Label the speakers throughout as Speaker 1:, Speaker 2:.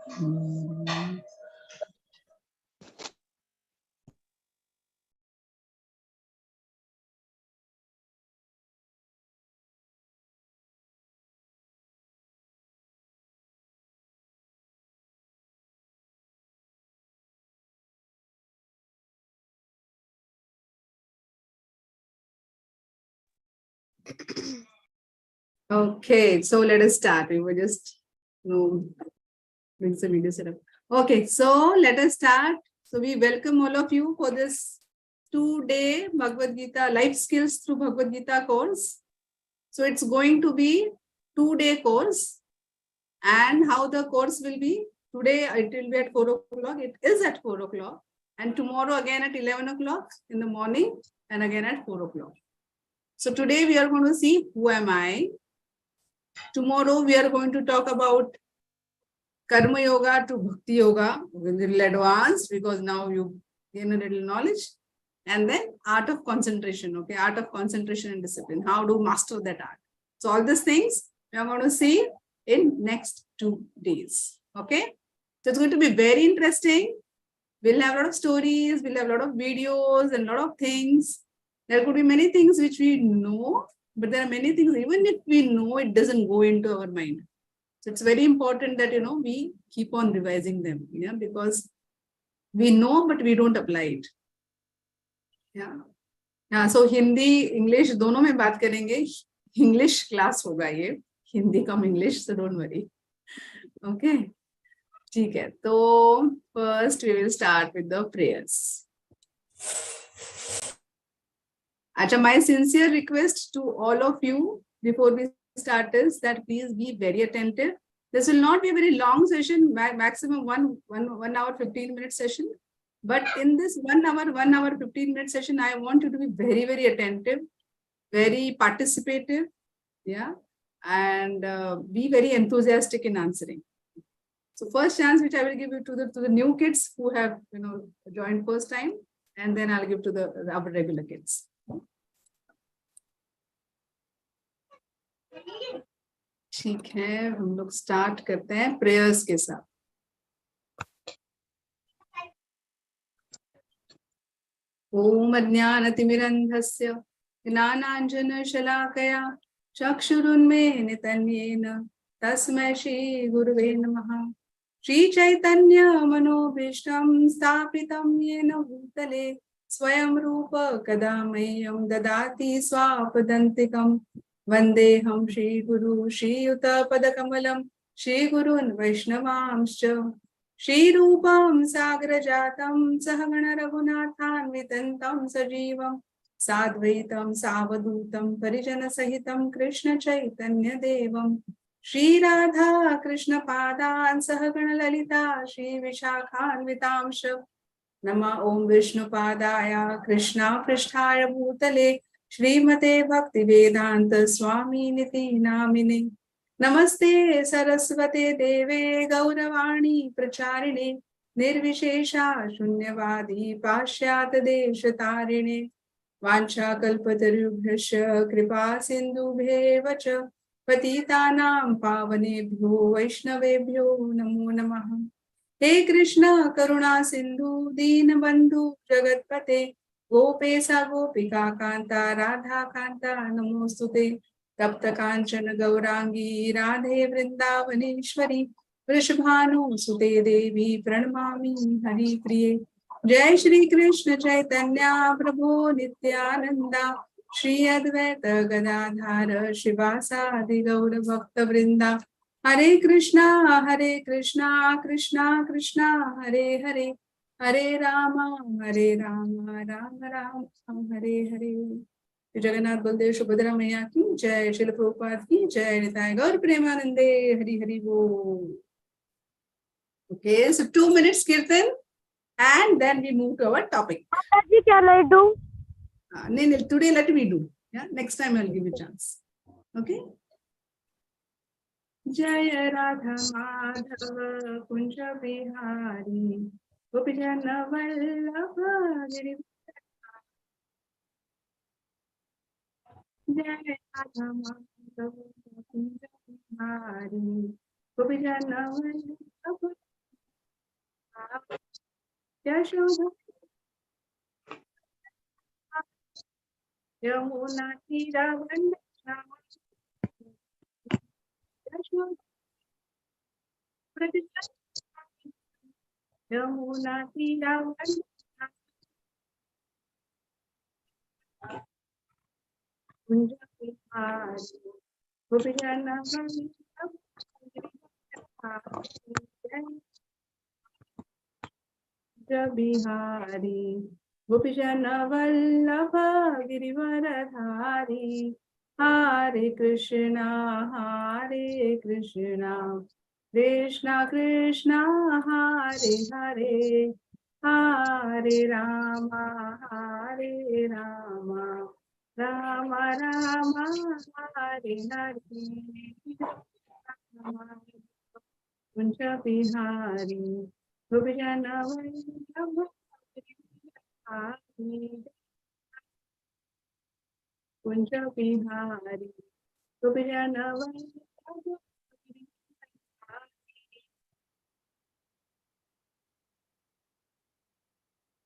Speaker 1: Okay, so let us start. We were just, doing some video setup. Okay, so let us start. So we welcome all of you for this 2-day Bhagavad Gita Life Skills through Bhagavad Gita course. So it's going to be 2-day course, and how the course will be today, it will be at 4 o'clock. It is at 4 o'clock, and tomorrow again at 11 o'clock in the morning, and again at 4 o'clock. So today we are going to see who am I. Tomorrow we are going to talk about Karma Yoga to Bhakti Yoga, a little advanced because now you gain a little knowledge. And then art of concentration, okay, art of concentration and discipline, how to master that art. So all these things we are going to see in next 2 days, okay. So it's going to be very interesting. We'll have a lot of stories, we'll have a lot of videos and a lot of things. There could be many things which we know, but there are many things, even if we know, it doesn't go into our mind. So it's very important that, we keep on revising them, because we know, but we don't apply it. Yeah. So Hindi, English, दोनों में बात करेंगे. English class होगा ये. Hindi come English, so don't worry. Okay. ठीक है. तो first we will start with the prayers. Acha, my sincere request to all of you before we start is that please be very attentive. This will not be a very long session, maximum one hour 15-minute session. But in this 1 hour 15-minute session, I want you to be very, very attentive, very participative, and be very enthusiastic in answering. So first chance which I will give you to the new kids who have joined first time, and then I'll give to our regular kids. ठीक है, हम लोग start करते हैं prayers के साथ. ओम अज्ञानतिमिरन्धस्य ज्ञानाञ्जनशलाकया चक्षुरुन्मीलितं येन तस्मै श्री गुरुवे नमः. श्रीचैतन्य मनोभीष्टं स्थापितं येन भूतले स्वयं रूप कदा मह्यं ददाति स्वापदन्तिकम्. वन्देऽहं श्रीगुरु श्रीयुतपदकमलं श्रीगुरून् वैष्णवांश्च. श्रीरूपं सागरजातं सहगण रघुनाथान्वितं तं सजीवं साद्वैतं सावधूतं परिजनसहितं कृष्ण चैतन्य देवं. श्रीराधा कृष्ण पादान् सहगण ललिता श्री विशाखान्वितांश. नमः ओं विष्णुपादाय कृष्णा पृष्ठाय भूतले श्रीमते भक्ति वेदांत स्वामी निति नामिने. नमस्ते सरस्वते देवे गौरवाणी प्रचारिणे निर्विशेषा शून्यवादी पाश्चात्य देशतारिणे. वाञ्छाकल्पतरुभ्यश्च कृपा सिन्धुभ्येव च पतितानां पावनेभ्यो वैष्णवेभ्यो नमो नमः. हे कृष्ण करुणा सिंधु दीनबंधु जगतपते गोपेशा गोपिका कांता राधा कांता नमोस्तुते. तप्त कांचन गौरांगी राधे वृंदावनेश्वरी वृषभानुसुते देवी प्रणमामि हरिप्रिये. जय श्री कृष्ण चैतन्य प्रभु नित्यानंदा श्री अद्वैत गदाधर शिवासादि गौर भक्त वृंदा. हरे कृष्णा कृष्णा कृष्णा हरे हरे हरे राम राम राम हरे हरे. जगन्नाथ बलदेव सुभद्रा मैया की जय. श्रील प्रभुपाद की जय. निताय गौर प्रेमानंदे. हरि हरि बोल. Okay, so 2 minutes kirtan and then we move to our topic.
Speaker 2: Can I do?
Speaker 1: No, today let me do. Yeah, next time I'll give you a chance. Okay. जय राधा माधव कुंज बिहारी गोपीजन वल्लभ गिरि. जय Radha Madhav Kunj Bihari गोपीजन Vallabh Yashoda Yamuna Tiravanda Yashoda Yamuna Tiravanda Kunja Vihari Gopijana Bihari Gopijana Vallabha Girivaradhari Hare Krishna Krishna Krishna Hare Hare Hare Rama Rama Rama Hare Hare Kunja Bihari Gopijana Vallabha Kunja Bihari Gopijana Vallabha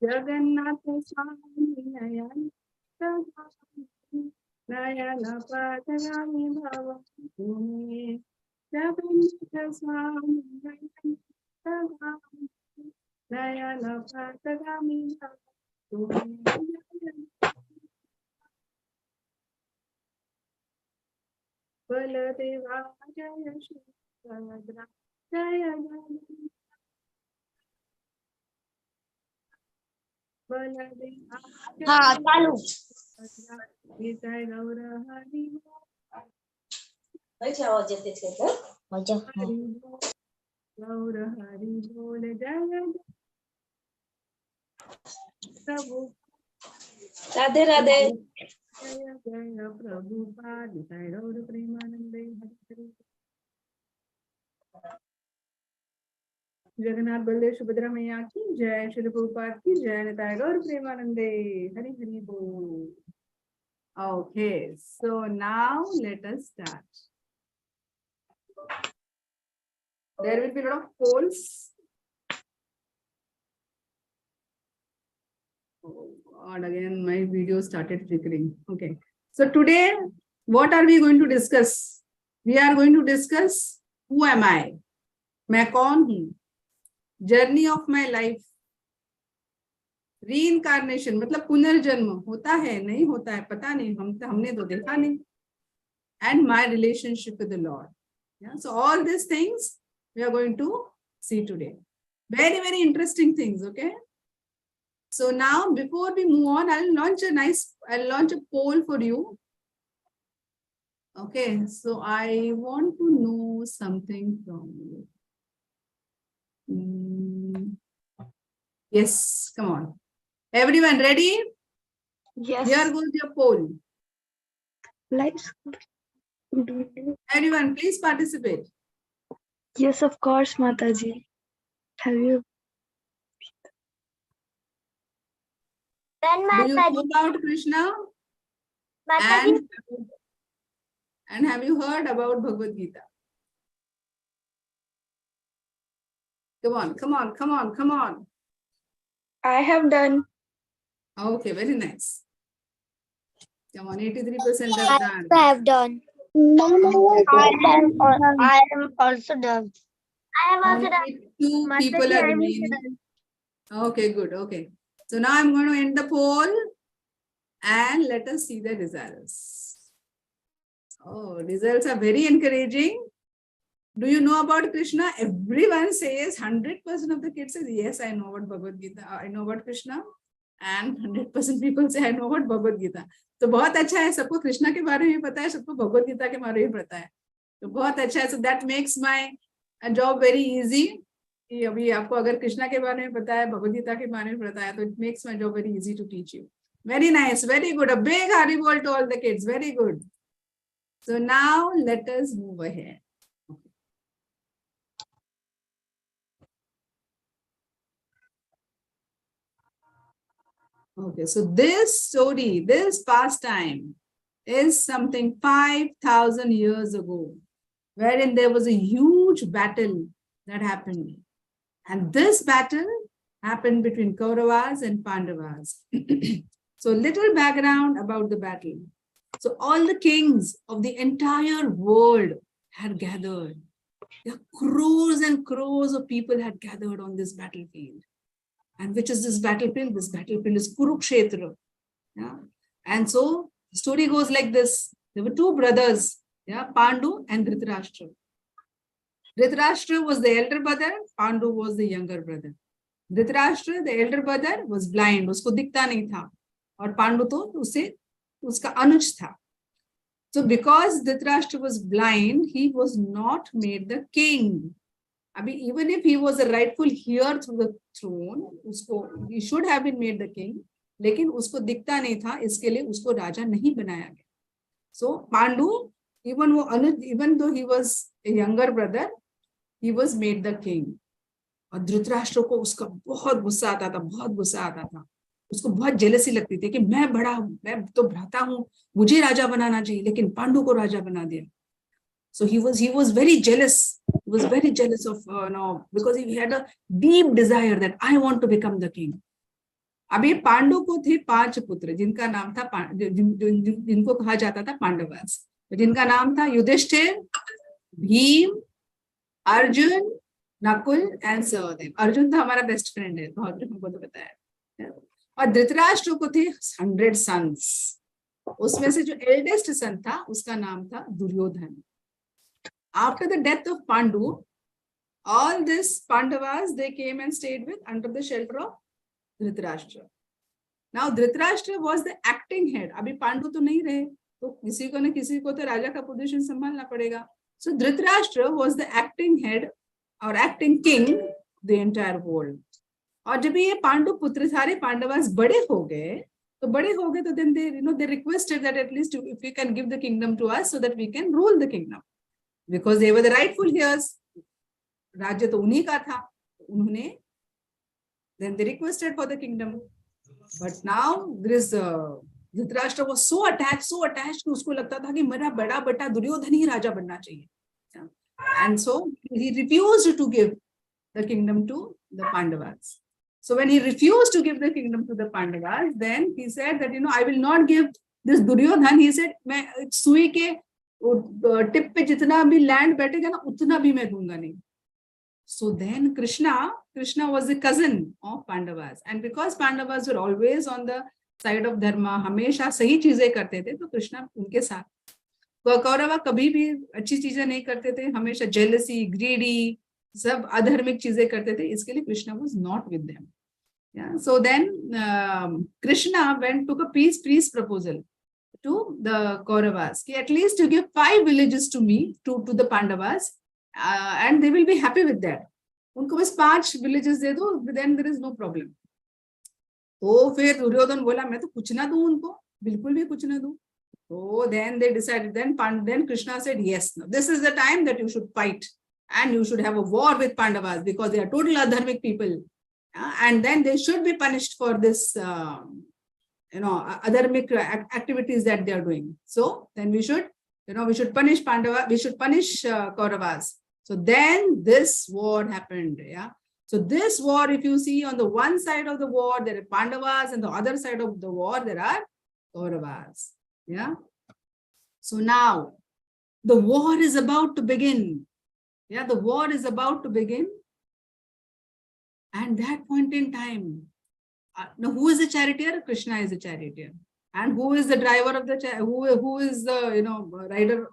Speaker 1: Jagannath Swami Nayana Padami Bhava Jagannath Swami Nayana Padami Bhava Baladeva Jaya Shri Baladra Jaya Baladeva
Speaker 2: चालू
Speaker 1: Gita Gaura Hari
Speaker 2: आवाज येते
Speaker 1: Gaura Hari Bol Jaya Prabhu
Speaker 2: Radhe Radhe
Speaker 1: Jaya Jaya Prabhupada Gita Gaura Premanande Hari Jagannath Baldev Subhadra मैया की जय श्री प्रभुपाद की जय निताय गौर प्रेमानंदे हरि हरि बोल. Okay, so now let us start. There will be a lot of polls. Oh God, again my video started flickering. Okay, so today what are we going to discuss? We are going to discuss who am I? मैं कौन हूँ? Journey of my life. Reincarnation मतलब पुनर्जन्म होता है नहीं होता है पता नहीं हमने तो देखा नहीं. And my relationship with the Lord. Yeah, so all these things we are going to see today. Very, very interesting things. Okay. So now before we move on, I'll launch a poll for you. Okay. So I want to know something from you. Yes, come on. Everyone ready?
Speaker 3: Yes.
Speaker 1: Here goes your poll.
Speaker 3: Let's do it.
Speaker 1: Everyone, please participate.
Speaker 3: Yes, of course, Mataji. Have you?
Speaker 1: Do you know about Krishna? And have you heard about Bhagavad Gita? Come on.
Speaker 3: I have done.
Speaker 1: Okay, very nice. Come on, 83% have done.
Speaker 2: I have done. I am also done. I have also done.
Speaker 1: Only 2 people are remaining. Okay, good. Okay. So now I'm going to end the poll and let us see the results. Oh, results are very encouraging. Do you know about Krishna? Everyone says 100% of the kids says, yes, I know about Bhagavad Gita. I know about Krishna. And 100% people say, I know about Bhagavad Gita. तो बहुत अच्छा है सबको कृष्णा के बारे में पता है सबको भगवद गीता के बारे में पता है तो बहुत अच्छा है. So that makes my job very easy. कि अभी आपको अगर कृष्णा के बारे में पता है भगवद गीता के बारे में पता है तो it makes my job very easy to teach you. Very nice, very good. A big Haribol to all the kids. Very good. So now let us move ahead. Okay, so this story, this pastime is something 5,000 years ago, wherein there was a huge battle that happened. And this battle happened between Kauravas and Pandavas. So little background about the battle. So all the kings of the entire world had gathered. Yeah, crores and crores of people had gathered on this battlefield. And which is this battlefield? This battlefield is Kurukshetra. Yeah. And so the story goes like this. There were two brothers, yeah, Pandu and Dhritarashtra. Dhritarashtra was the elder brother, Pandu was the younger brother. Dhritarashtra, the elder brother, was blind, उसको दिखता नहीं था, और पांडु तो उसे उसका अनुज था. So because Dhritarashtra was blind, he was not made the king. I mean, even if he was a rightful heir to the throne, उसको he should have been made the king. लेकिन उसको दिखता नहीं था, इसके लिए उसको राजा नहीं बनाया गया. So Pandu, even though he was a younger brother, he was made the king. और धृतराष्ट्र को उसका बहुत गुस्सा आता था, उसको बहुत जेलसी लगती थी कि मैं बड़ा हूं, मैं तो भ्राता हूं, मुझे राजा बनाना चाहिए, लेकिन पांडु को राजा बना दिया. So he was very jealous. He was very jealous of because he had a deep desire that I want to become the king. अभी पांडु को थे 5 पुत्र, जिनका नाम था जिनको कहा जाता था पांडवास, जिनका नाम था युधिष्ठिर, भीम, अर्जुन, नकुल एंड सहदेव. अर्जुन था हमारा बेस्ट फ्रेंड है, बहुत हमको तो बताया. और धृतराष्ट्र को थे 100 सन्स. उसमें से जो एल्डेस्ट सन था उसका नाम था Duryodhan. After the death of Pandu, all these Pandavas, they came and stayed with under the shelter of Dhritarashtra. Now Dhritarashtra was the acting head. अभी पांडु तो नहीं रहे, तो किसी को न किसी को तो राजा का पोजीशन संभालना पड़ेगा. So Dhritarashtra was the acting head or acting king the entire world. और जब ये पांडु पुत्र सारे पांडवास बड़े हो गए, तो then they requested that at least if you can give the kingdom to us so that we can rule the kingdom, because they were the rightful heirs. राज्य तो उन्हीं का था, उन्होंने then they requested for the kingdom. But now there is Dhritarashtra was so attached कि उसको लगता था कि मेरा बड़ा बेटा दुर्योधन ही राजा बनना चाहिए. And so he refused to give the kingdom to the Pandavas. So when he refused to give the kingdom to the Pandavas, then he said that I will not give this Duryodhan. He said मैं सुई के tip पे जितना भी land बैठेगा ना उतना भी मैं दूंगा नहीं. So then Krishna was the cousin of Pandavas, and because Pandavas were always on the side of dharma, हमेशा सही चीजें करते थे, तो कृष्णा उनके साथ. कौरव कभी भी अच्छी चीजें नहीं करते थे, हमेशा jealousy, greedy, सब अधर्मिक चीजें करते थे, इसके लिए Krishna was not with them. Yeah. So then Krishna took a peace proposal to the Kauravas, at least to give 5 villages to me, to the Pandavas, and they will be happy with that. उनको बस 5 villages दे दो, then there is no problem. तो फिर दुर्योधन बोला मैं तो कुछ ना दूं उनको, बिल्कुल भी कुछ ना दूं. So then they decided, then Krishna said, yes, no, this is the time that you should fight and you should have a war with Pandavas because they are total adharmic people. And then they should be punished for this adharmic activities that they are doing. So then we should punish Pandava, we should punish Kauravas. So then this war happened. Yeah. So this war, if you see on the one side of the war, there are Pandavas, and the other side of the war, there are Kauravas. Yeah. So now the war is about to begin. Yeah, the war is about to begin. And that point in time, now who is the charioteer? Krishna is the charioteer. And who is the driver of the who is the rider?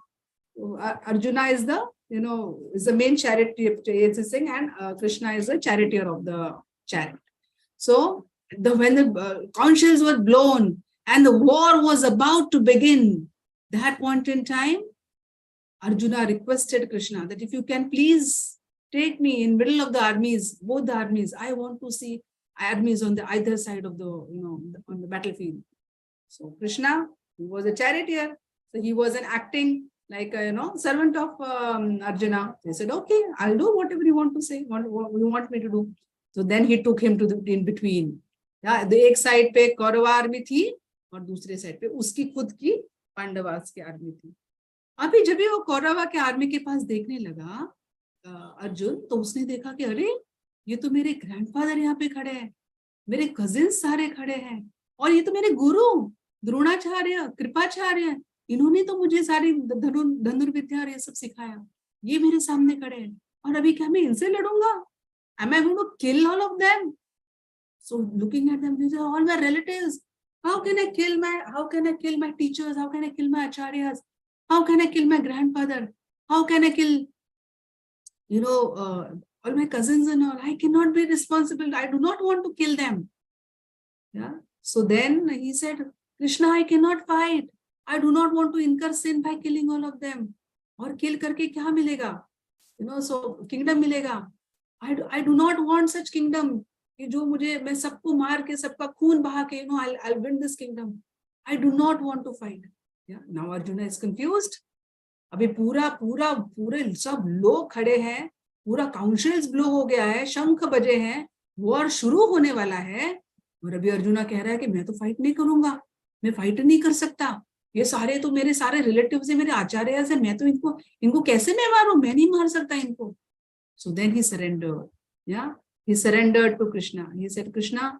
Speaker 1: Arjuna is the is the main charioteer, and Krishna is the charioteer of the chariot. So when the conch shells were blown and the war was about to begin, that point in time, Arjuna requested Krishna that if you can please take me in middle of the armies, both the armies. I want to see armies on the either side of the on the battlefield. So Krishna, he was a charioteer, so he was an acting like servant of Arjuna. They said, okay, I'll do whatever you want to say, what you want me to do. So then he took him to the in between. Yeah, the एक side पे Kaurava army थी और दूसरे side पे उसकी खुद की पांडवास की आर्मी थी. अभी जब भी वो कौरव के आर्मी के पास देखने लगा अर्जुन, तो उसने देखा कि अरे ये तो मेरे ग्रैंडफादर यहाँ पे खड़े हैं, मेरे कजिन्स सारे खड़े हैं, और ये तो मेरे गुरु द्रोणाचार्य, कृपाचार्य, इन्होंने तो मुझे सारी धनुर्विद्या और ये सब सिखाया, ये मेरे सामने खड़े हैं, और अभी क्या मैं इनसे लड़ूंगा? Am I going to kill all of them? So looking at them, these are all my relatives. How can I kill my teachers? How can I kill my acharyas? How can I kill my grandfather? How can I kill, all my cousins and all? I cannot be responsible. I do not want to kill them. Yeah. So then he said, Krishna, I cannot fight. I do not want to incur sin by killing all of them. और kill करके क्या मिलेगा? So kingdom मिलेगा. I do not want such kingdom. कि जो मुझे, मैं सबको मार के, सबका खून बहा के, I'll win this kingdom. I do not want to fight. Yeah. Now Arjuna is confused. अभी पूरे सब लोग खड़े हैं, पूरा काउंसिल्स ब्लो हो गया है, शंख बजे हैं, वॉर शुरू होने वाला है, और अभी अर्जुना कह रहा है कि मैं तो फाइट नहीं करूंगा, मैं फाइट नहीं कर सकता, ये सारे तो मेरे सारे रिलेटिव्स है, मेरे आचार्य है, मैं तो इनको कैसे मैं मारूं, मैं नहीं मार सकता इनको. So then he surrendered. Yeah, he surrendered to Krishna. He said, Krishna,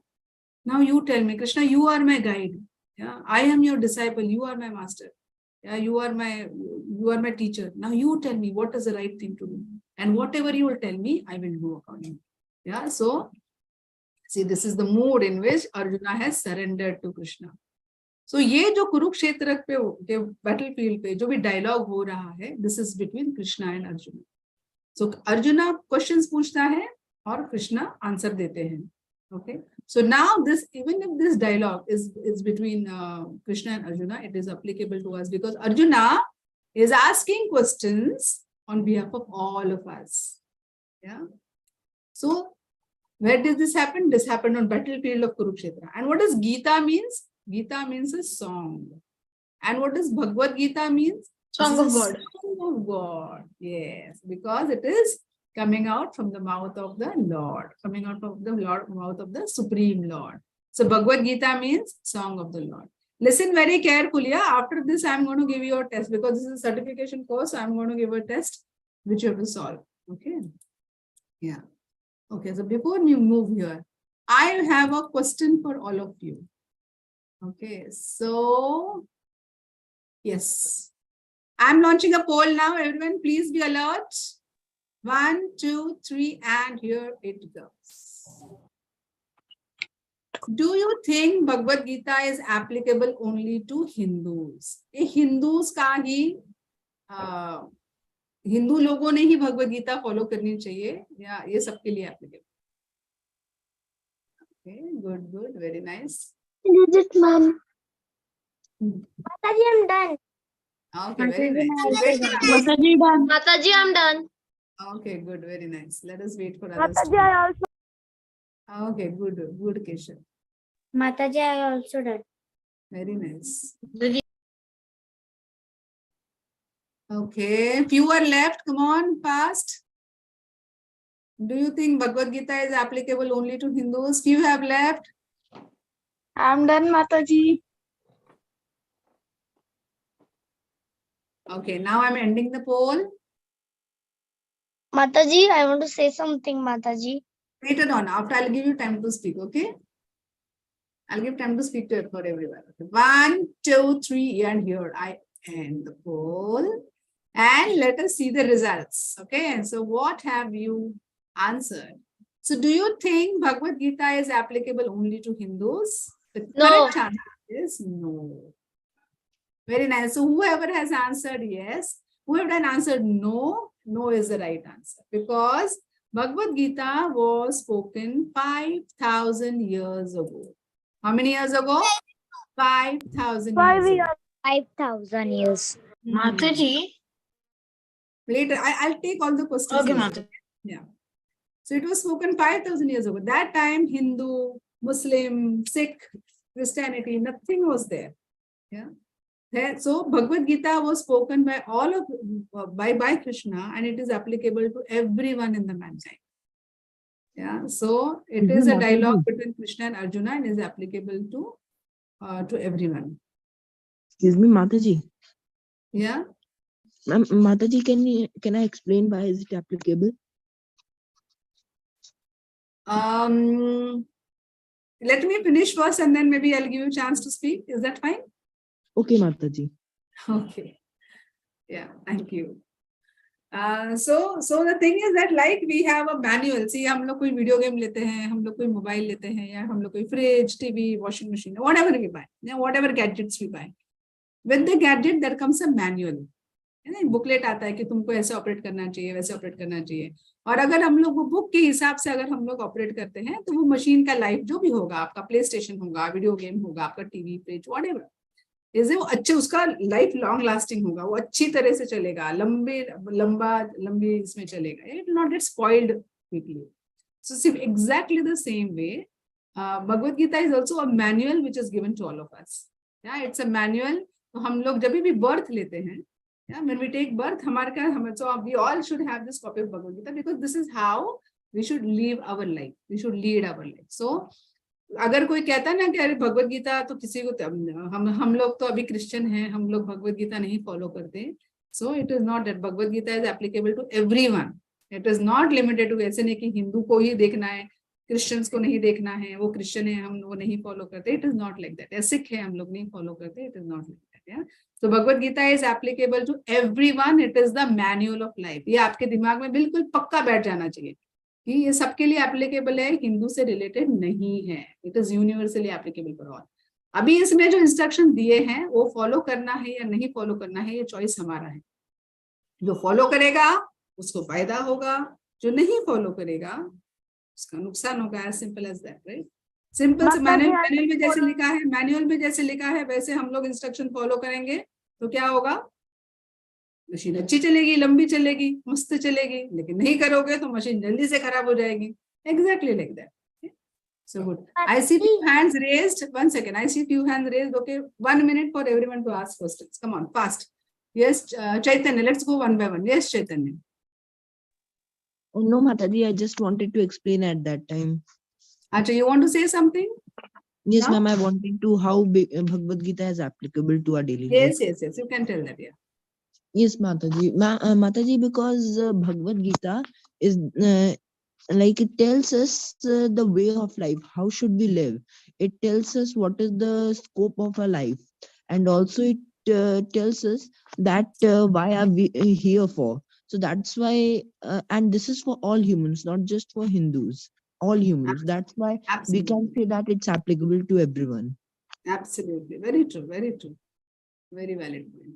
Speaker 1: now you tell me. Krishna, you are my guide. Yeah, I am your disciple. You are my master. Yeah, you are my teacher. Now you tell me what is the right thing to do, and whatever you will tell me, I will do accordingly. Yeah. So see, this is the mood in which Arjuna has surrendered to Krishna. So ये जो कुरुक्षेत्र पे battlefield पे जो भी dialogue हो रहा है, this is between Krishna and Arjuna. So Arjuna questions पूछता है और Krishna answer देते हैं. Okay. So now even if this dialogue is between Krishna and Arjuna, it is applicable to us because Arjuna is asking questions on behalf of all of us. Yeah. So where did this happen? This happened on battlefield of Kurukshetra. And what does Gita means? Gita means a song. And what does Bhagavad Gita means?
Speaker 2: Song of God.
Speaker 1: Song of God. Yes, because it is coming out from the mouth of the Lord, coming out of the mouth of the Supreme Lord. So Bhagavad Gita means song of the Lord. Listen very carefully. After this, I'm going to give you a test because this is a certification course. I'm going to give a test which you have to solve. Okay. Yeah. Okay. So before we move here, I have a question for all of you. Okay. So yes, I'm launching a poll now. Everyone, please be alert. 1, 2, 3, and here it goes. Do you think Bhagavad Gita is applicable only to Hindus? Hindus का ही हिंदू लोगों ने ही Bhagavad Gita follow करनी चाहिए या ये सबके लिए applicable? Okay, good, very nice.
Speaker 2: Just mom. Mataji, I'm done.
Speaker 1: Okay, very nice.
Speaker 2: Mataji, done. Mataji, I'm done.
Speaker 1: Okay, good, very nice. Let us wait for others.
Speaker 2: Mataji, I also.
Speaker 1: Okay, good, Keshav.
Speaker 2: Mataji, I also done.
Speaker 1: Very nice. Okay, few are left. Come on, fast. Do you think Bhagavad Gita is applicable only to Hindus? Few have left.
Speaker 3: I'm done, Mataji.
Speaker 1: Okay, now I'm ending the poll.
Speaker 2: Mataji, I want to say something, Mataji.
Speaker 1: Later on, after I'll give you time to speak, okay? I'll give time to speak to for everyone. 1, 2, 3, and here I end the poll. And let us see the results. Okay, so what have you answered? So do you think Bhagavad Gita is applicable only to Hindus? The correct answer is no. Very nice. So whoever has answered yes, whoever has answered no, no is the right answer. Because Bhagavad Gita was spoken 5,000 years ago. How many years ago? 5,000 years ago.
Speaker 2: 5,000 years.
Speaker 3: Mataji.
Speaker 1: Later, I'll take all the questions.
Speaker 3: Okay,
Speaker 1: later.
Speaker 3: Mataji.
Speaker 1: Yeah. So it was spoken 5,000 years ago. That time, Hindu, Muslim, Sikh, Christianity, nothing was there. Yeah. So Bhagavad Gita was spoken by by Krishna, and it is applicable to everyone in the mankind. Yeah. So it is a dialogue between Krishna and Arjuna, and is applicable to everyone.
Speaker 4: Excuse me, Mataji.
Speaker 1: Yeah.
Speaker 4: Mataji, can I explain why is it applicable?
Speaker 1: Let me finish first and then maybe I'll give you a chance to speak. Is that fine?
Speaker 4: Okay, Mataji.
Speaker 1: Okay. Yeah, thank you. So the thing is that like we have a manual. See, हम लोग कोई video game लेते हैं, हम लोग कोई mobile लेते हैं, या हम लोग कोई fridge, TV, washing machine, whatever we buy, whatever gadgets we buy. With the gadget there comes a manual. है ना, बुकलेट आता है कि तुमको ऐसे ऑपरेट करना चाहिए, वैसे ऑपरेट करना चाहिए. और अगर हम लोग वो बुक के हिसाब से अगर हम लोग ऑपरेट करते हैं तो वो मशीन का लाइफ जो भी होगा, आपका प्ले स्टेशन होगा, वीडियो गेम होगा, आपका टीवी, फ्रिज, व्हाटएवर, इज वो अच्छे, उसका लाइफ लॉन्ग लास्टिंग होगा, वो अच्छी तरह से चलेगा, लंबी इसमें चलेगा. It not get spoiled quickly. So exactly the same way Bhagavad Gita is also a manual which is given to all of us. It's a manual. तो हम लोग जब भी बर्थ लेते हैं, when we take birth, so we all should have this copy of Bhagavad Gita, because this is how we should live our life. We should lead our life. So अगर कोई कहता है ना कि अरे भगवद गीता तो किसी को, हम लोग तो अभी क्रिश्चियन हैं, हम लोग भगवद गीता नहीं फॉलो करते. So it is not that Bhagavad Gita is applicable to everyone. It is not limited to, ऐसे नहीं कि हिंदू को ही देखना है, क्रिश्चियंस को नहीं देखना है, वो क्रिश्चियन है हम वो नहीं फॉलो करते. It is not like that. Sikh है हम लोग नहीं फॉलो करते. It is not like that. So Bhagavad Gita is applicable to everyone. It is the manual of life. ये आपके दिमाग में बिल्कुल पक्का बैठ जाना चाहिए कि ये सबके लिए एप्लीकेबल है, हिंदू से रिलेटेड नहीं है. It is universally applicable for all. अभी इसमें जो इंस्ट्रक्शन दिए हैं वो फॉलो करना है या नहीं फॉलो करना है, ये चॉइस हमारा है. जो फॉलो करेगा उसको फायदा होगा, जो नहीं फॉलो करेगा उसका नुकसान होगा. As simple as that, right? Simple से मैनुअल में जैसे लिखा है, मैनुअल में जैसे लिखा है वैसे हम लोग इंस्ट्रक्शन फॉलो करेंगे तो क्या होगा? मशीन अच्छी चलेगी, लंबी चलेगी, मस्त चलेगी. लेकिन नहीं करोगे तो मशीन जल्दी से खराब हो जाएगी. Exactly like that. So good. I see few hands raised. One second. I see few hands raised. Okay, 1 minute for everyone to ask questions. Come on, fast. Yes, Chaitanya. Let's go one by one. Yes, Chaitanya.
Speaker 4: No, Mataji, I just wanted to explain at that time.
Speaker 1: Acha, you want to say something?
Speaker 4: Yes,
Speaker 1: No?
Speaker 4: ma'am, I wanted to how Bhagavad Gita is applicable to our daily life.
Speaker 1: Yes. You can tell that. Yeah.
Speaker 4: Yes, Mataji. Mataji, because Bhagavad Gita is like it tells us the way of life. How should we live? It tells us what is the scope of our life, and also it tells us that why are we here for. So that's why, and this is for all humans, not just for Hindus. All humans. That's why we can say that it's applicable to everyone.
Speaker 1: Absolutely. Very true. Very true. Very valid point.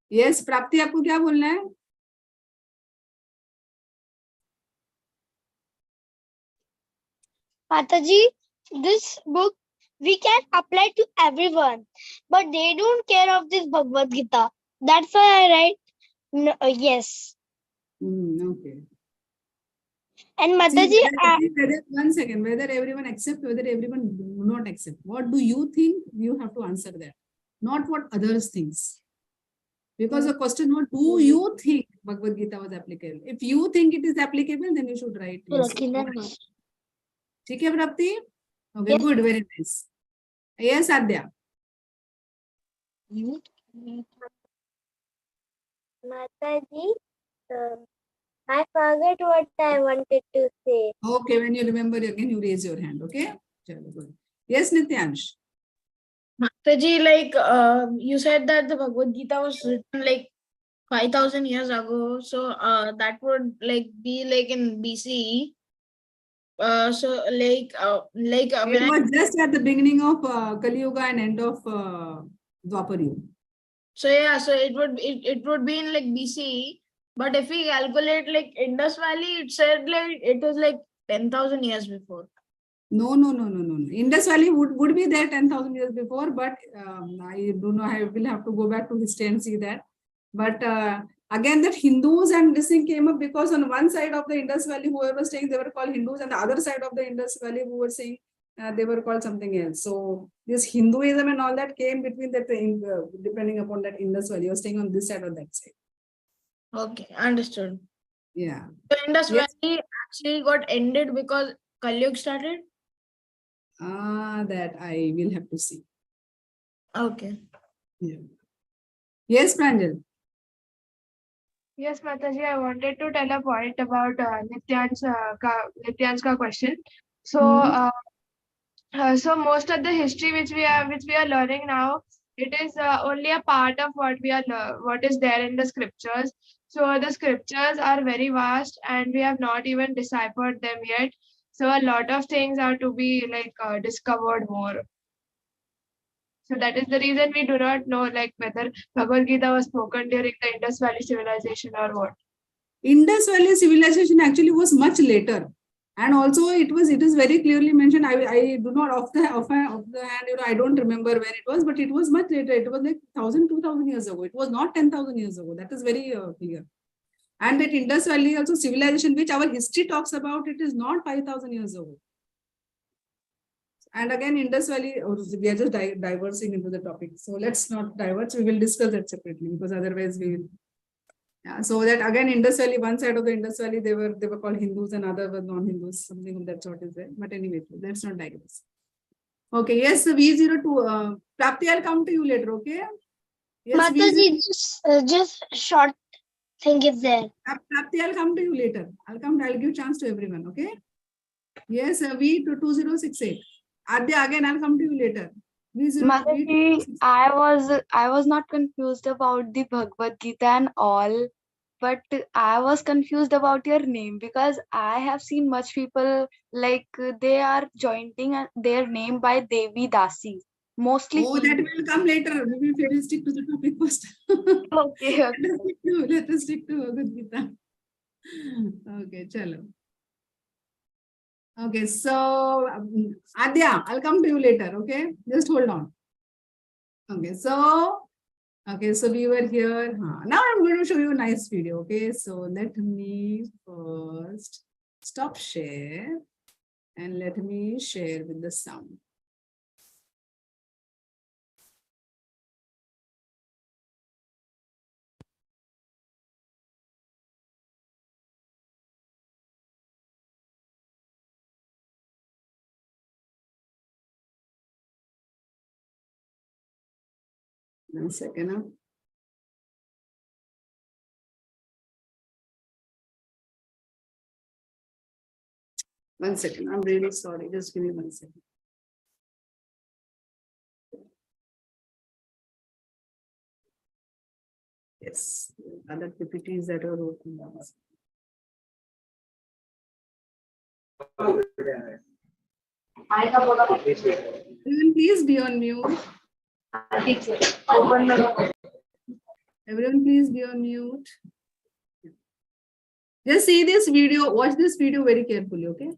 Speaker 1: Yes, प्राप्ति आपको क्या बोलना है?
Speaker 2: Mataji, this book we can apply to everyone, but they don't care of this Bhagavad Gita. That's why I write yes.
Speaker 1: Okay.
Speaker 2: And
Speaker 1: See,
Speaker 2: Mataji,
Speaker 1: whether, one second, whether everyone accept, whether everyone do not accept. What do you think? You have to answer that. Not what others thinks. Because the question, what do you think Bhagavad Gita was applicable? If you think it is applicable, then you should write yes. ठीक है प्राप्ति? Okay,
Speaker 2: Yes.
Speaker 1: good, very nice. Yes, Adya.
Speaker 2: Mataji, I forget what I wanted to say.
Speaker 1: Okay, when you remember again, you raise your hand. Okay. Chalo, good. Yes, Nityansh.
Speaker 5: Mataji, like you said that the Bhagavad Gita was written like 5,000 years ago, so that would like be like in BCE. So like
Speaker 1: It was just at the beginning of Kali Yuga and end of Dwapar Yuga.
Speaker 5: so yeah, so it would be in like BCE. But if we calculate like Indus Valley, it said like it was like 10,000 years before.
Speaker 1: No. Indus Valley would be there 10,000 years before, but I don't know. I will have to go back to history and see that. But again, that Hindus and this thing came up because on one side of the Indus Valley, whoever was staying, they were called Hindus, and the other side of the Indus Valley, who were saying they were called something else. So this Hinduism and all that came between that, depending upon that Indus Valley, you were staying on this side or that side.
Speaker 5: Okay, understood.
Speaker 1: Yeah.
Speaker 5: So Indus
Speaker 1: Yes.
Speaker 5: Valley actually got ended because Kali Yuga started.
Speaker 1: That I will have to see.
Speaker 5: Okay.
Speaker 1: Yeah. Yes, Pranjal.
Speaker 3: Yes, Mataji, I wanted to tell a point about Nityan's ka question. So, so most of the history which we are learning now, it is only a part of what what is there in the scriptures. So the scriptures are very vast, and we have not even deciphered them yet. So a lot of things are to be like discovered more. So that is the reason we do not know like whether Bhagavad Gita was spoken during the Indus Valley civilization or what.
Speaker 1: Indus Valley civilization actually was much later. And also it is very clearly mentioned. I do not off the hand, I don't remember when it was, but it was much later. It was like 2,000 years ago. It was not 10,000 years ago. That is very clear. And that Indus Valley also civilization, which our history talks about, it is not 5,000 years ago. And again, Indus Valley, we are just diversing into the topic. So let's not diverge. We will discuss that separately, because otherwise we will. Yeah, so that again, Indus Valley, one side of the Indus Valley, they were called Hindus, and other were non-Hindus, something of that sort is there. But anyway, let's not digress. Okay, yes, so V02, Prapti, I'll come to you later, okay? Yes,
Speaker 2: Mataji, just short thing is there.
Speaker 1: Prapti, I'll come to you later. I'll give chance to everyone, okay? Yes, V2068. Adya, again, I'll come to you later.
Speaker 3: Mataji, I was not confused about the Bhagavad Gita and all, but I was confused about your name, because I have seen much people like they are joining their name by Devi Dasi. Mostly.
Speaker 1: Oh, that will come later. We will stick to the topic first.
Speaker 3: Okay.
Speaker 1: Let us stick to Bhagavad Gita. Okay, chalo. Okay, so Adya, I'll come to you later, okay? Just hold on. Okay, so we were here. Now I'm going to show you a nice video, okay? So let me first stop share and let me share with the sound. One second. 1 second. I'm really sorry. Just give me 1 second. Yes, other PPTs that are open. Everyone, please be on mute. Everyone, please be on mute. Just see this video, watch this video very carefully, okay?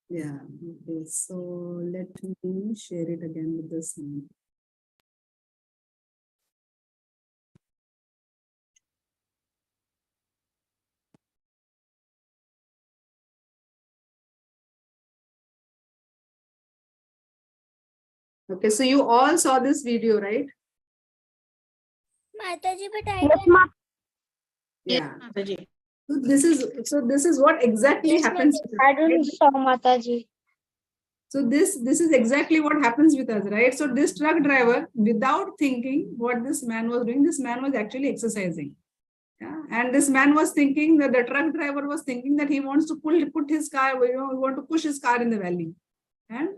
Speaker 1: Yeah, okay, so let me share it again with the sound. Okay, so you all saw this video, right?
Speaker 2: Mataji, but I
Speaker 3: Yes,
Speaker 2: can.
Speaker 1: Yeah.
Speaker 5: Mataji.
Speaker 1: So this is what exactly
Speaker 2: Yes,
Speaker 1: happens.
Speaker 2: Mataji, I don't saw Mataji.
Speaker 1: So this is exactly what happens with us, right? So this truck driver, without thinking what this man was doing, this man was actually exercising. Yeah? And this man was thinking that the truck driver was thinking that he wants to put his car, he want to push his car in the valley. And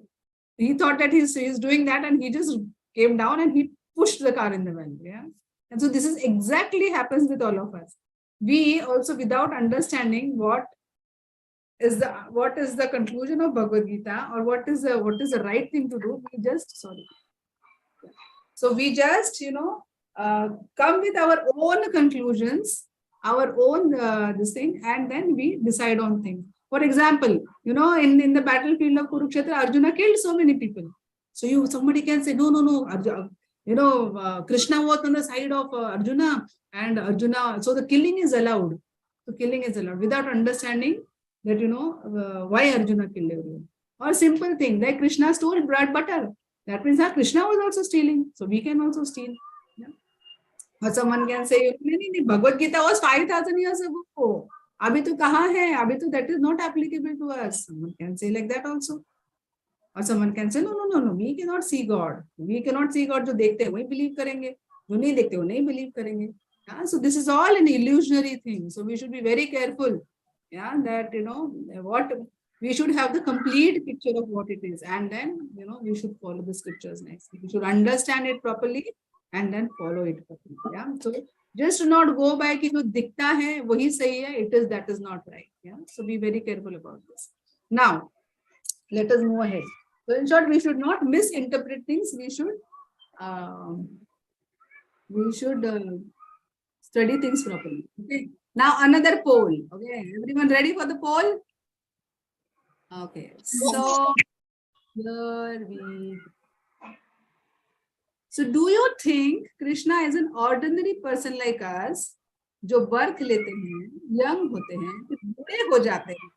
Speaker 1: he thought that he's doing that, and he just came down and he pushed the car in the valley. Yeah. And so this is exactly happens with all of us. We also, without understanding what is the conclusion of Bhagavad Gita, or what is the right thing to do, we just come with our own conclusions, our own this thing, and then we decide on things. For example, in the battlefield of Kurukshetra, Arjuna killed so many people. So somebody can say, no, Arjuna, Krishna was on the side of Arjuna, and Arjuna, so the killing is allowed. So killing is allowed without understanding that, why Arjuna killed everyone. Or simple thing, like Krishna stole bread butter. That means that Krishna was also stealing. So we can also steal. Yeah. Or someone can say, Bhagavad Gita was 5,000 years ago. Abhi to kahan hai? Abhi to that is not applicable to us. Someone can say like that also. Or someone can say, no, we cannot see God. We cannot see God. जो देखते हैं वही believe करेंगे. जो नहीं देखते वो नहीं believe करेंगे. Yeah, so this is all an illusionary thing. So we should be very careful. Yeah, that what we should have the complete picture of what it is, and then we should follow the scriptures nicely. We should understand it properly and then follow it properly. Yeah, so just not go by कि जो दिखता है वही सही है. That is not right. Yeah, so be very careful about this. Now, let us move ahead. So in short, we should not misinterpret things. We should study things properly. Okay. Now another poll. Okay, everyone ready for the poll? Okay. So here we. So do you think Krishna is an ordinary person like us, जो birth लेते हैं, young होते हैं, फिर बूढ़े हो जाते हैं?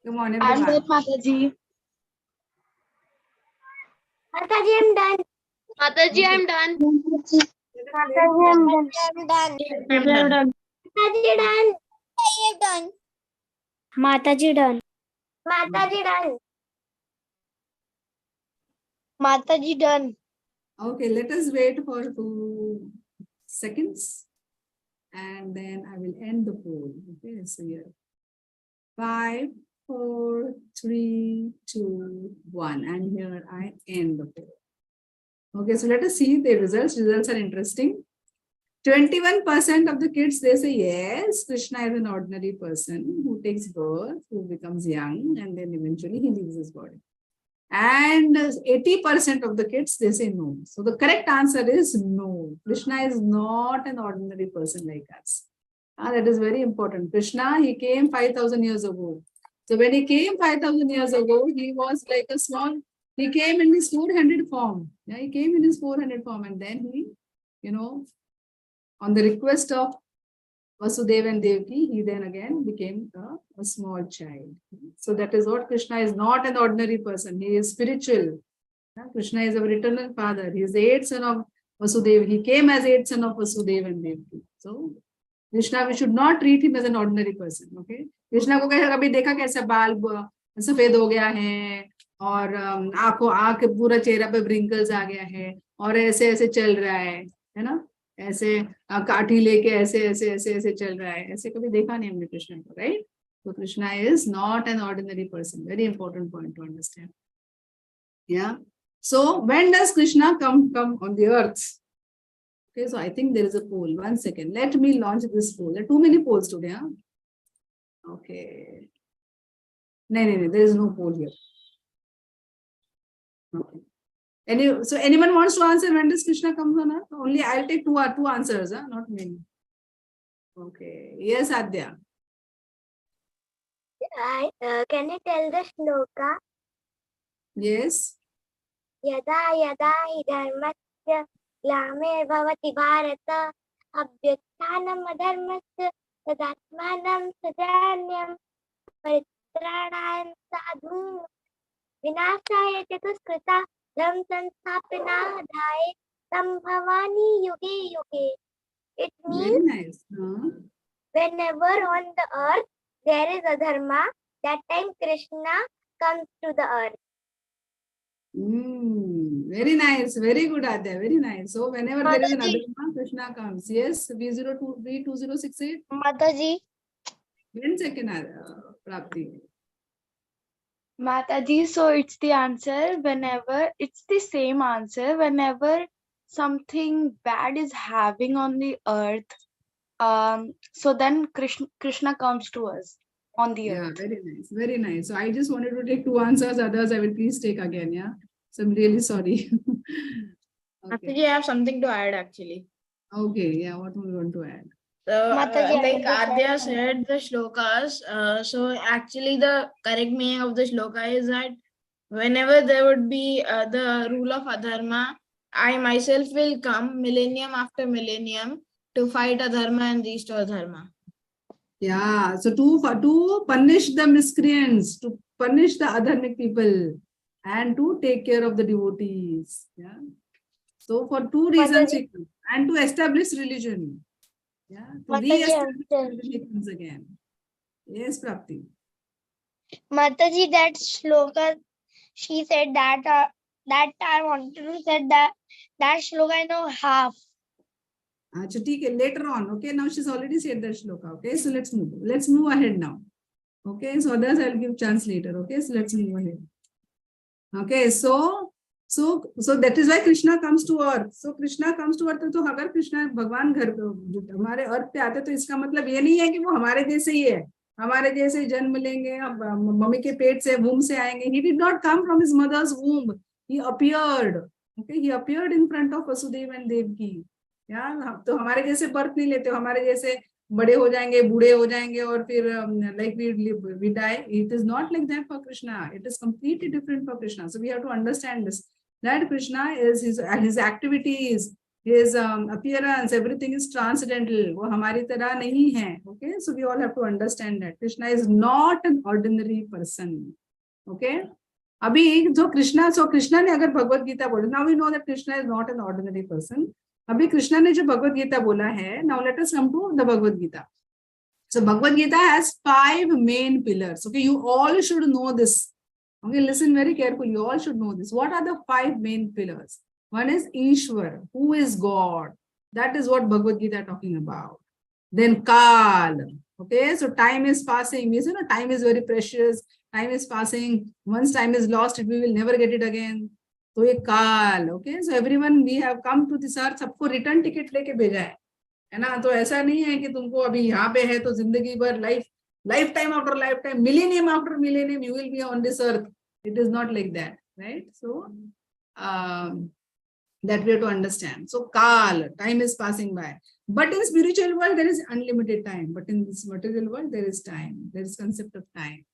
Speaker 1: Come on, everyone.
Speaker 5: I'm done, Mataji.
Speaker 2: Mataji, I'm done.
Speaker 3: Mataji, I'm done.
Speaker 2: Mataji, I'm done.
Speaker 5: I'm done.
Speaker 2: Mataji, done. I am done. Mataji, done. Mataji, done. Mataji, done.
Speaker 1: Okay, let us wait for 2 seconds and then I will end the poll. Okay, so here 5, 4, 3, 2, 1, and here I end the poll. Okay, so let us see the results. Results are interesting. 21% of the kids, they say yes, Krishna is an ordinary person who takes birth, who becomes young, and then eventually he leaves his body. And 80% of the kids, they say no. So the correct answer is no. Krishna is not an ordinary person like us. That is very important. Krishna, he came 5,000 years ago. So when he came 5,000 years ago, he was like a small, he came in his 400 form. Yeah, he came in his 400 form, and then he, on the request of Vasudeva and Devaki, he then again became a small child. So that is what Krishna is not an ordinary person. He is spiritual. Krishna is our eternal father. He is the 8th son of Vasudeva. He came as 8th son of Vasudeva and Devaki. So Krishna, we should not treat him as an ordinary person. Okay? Krishna को कभी देखा कैसा बाल सफेद हो गया है और आंख पूरा चेहरा पे wrinkles आ गया है और ऐसे ऐसे चल रहा है ना? ऐसे काठी लेके ऐसे चल रहा है, ऐसे कभी देखा नहीं हमने कृष्ण को, right? So Krishna is not an ordinary person. Very important point to understand. Yeah. So when does Krishna come on the earth? Okay, so I think there is a poll. 1 second. Let me launch this poll. There are too many polls today. Huh? Okay. No, there is no poll here. Okay. So anyone wants to answer when does Krishna come on earth? Only I'll take two answers, not many. Okay. Yes, Adya.
Speaker 2: Can you tell the shloka?
Speaker 1: Yes.
Speaker 2: Yada yada hi dharmasya glame bhavati bharata abhyuthanam adharmasya tadatmanam sajanyam paritranayam sadhu vinashaya chatuskrita dham sanstapina dhaye tam bhavani yuge yuge. It means
Speaker 1: very nice.
Speaker 2: whenever on the earth there is a dharma, that time Krishna comes to the earth.
Speaker 1: Very nice. Very good, Adya. Very nice. So whenever there is an adharma, Krishna comes. Yes, B02B2068.
Speaker 2: Mataji.
Speaker 1: 1 second, Prapti.
Speaker 5: Mataji, so it's the answer whenever, it's the same answer whenever something bad is happening on the earth. So then Krishna comes to us on the earth.
Speaker 1: Yeah, very nice. Very nice. So I just wanted to take 2 answers. Others I will please take again. Yeah. So I'm really sorry.
Speaker 5: Okay. Mataji, I have something to add actually.
Speaker 1: Okay. Yeah. What do we want to add?
Speaker 5: So,
Speaker 2: Mataji, I
Speaker 5: like Adya
Speaker 2: understand.
Speaker 5: said, the shlokas. So actually, the correct meaning of the shloka is that whenever there would be the rule of adharma, I myself will come millennium after millennium to fight adharma and restore dharma.
Speaker 1: Yeah, so to punish the miscreants, to punish the adharmic people, and to take care of the devotees. Yeah. So for two reasons,
Speaker 2: Mataji,
Speaker 1: he comes. And to establish religion. Yeah, to
Speaker 2: Mataji,
Speaker 1: re-establish
Speaker 2: understand.
Speaker 1: religion he comes again. Yes, Prapti.
Speaker 2: Mataji, that shloka, she said that that I wanted to say that shloka I know half.
Speaker 1: Acha, theek hai, later on. Okay, now she's already said the shloka. Okay, so let's move. Let's move ahead now. Okay, so others I'll give chance later. Okay, so let's move ahead. Okay, so that is why Krishna comes to earth. So Krishna comes to earth. तो अगर कृष्णा भगवान घर हमारे अर्थ पे आते तो इसका मतलब ये नहीं है कि वो हमारे जैसे ही है, हमारे जैसे जन्म लेंगे, मम्मी के पेट से वूम से आएंगे. He did not come from his mother's womb. He appeared. Okay, he appeared in front of Vasudeva and Devaki. Yeah, तो हमारे जैसे बर्थ नहीं लेते, हमारे जैसे बड़े हो जाएंगे, बूढ़े हो जाएंगे और फिर like we die. It is not like that for Krishna. It is completely different for Krishna. So we have to understand this, that Krishna is his activities, his appearance, everything is transcendental. वो हमारी तरह नहीं है. Okay, so we all have to understand that Krishna is not an ordinary person. Okay, अभी जो कृष्णा ने अगर भगवत गीता बोला, now we know that Krishna is not an ordinary person. अभी कृष्णा ने जो भगवत गीता बोला है, now let us come to the Bhagavad Gita. So Bhagavad Gita has 5 main pillars. Okay, you all should know this. Okay, listen very carefully. You all should know this. What are the 5 main pillars? One is Ishwar, who is God. That is what Bhagavad Gita is talking about. Then Kal. Okay, so time is passing. Means, time is very precious. Time is passing. Once time is lost, we will never get it again. तो ये काल. Okay, so everyone we have come to this earth, सबको return ticket लेके भेजा है ना. तो ऐसा नहीं है कि तुमको अभी यहाँ पे है तो जिंदगी भर life time after life time, millennium after millennium you will be on this earth. It is not like that, right? So that we have to understand. So Kal, time is passing by. But in spiritual world, there is unlimited time. But in this material world, there is time. There is concept of time.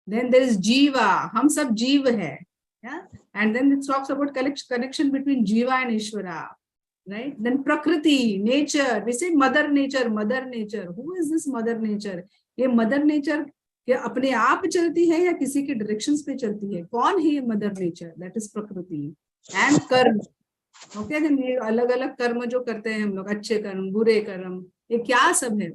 Speaker 1: Then there is Jiva. Hum sab Jeev hai. Yeah. And then it talks about connection between Jiva and Ishvara. Right? Then Prakriti, nature. We say mother nature, mother nature. Who is this mother nature? ये mother nature क्या अपने आप चलती है या किसी के directions पे चलती है? कौन है ये मदर नेचर? दैट इज प्रकृति. एंड कर्म. ओके, ये अलग अलग कर्म जो करते हैं हम लोग, अच्छे कर्म, बुरे कर्म, ये क्या सब है,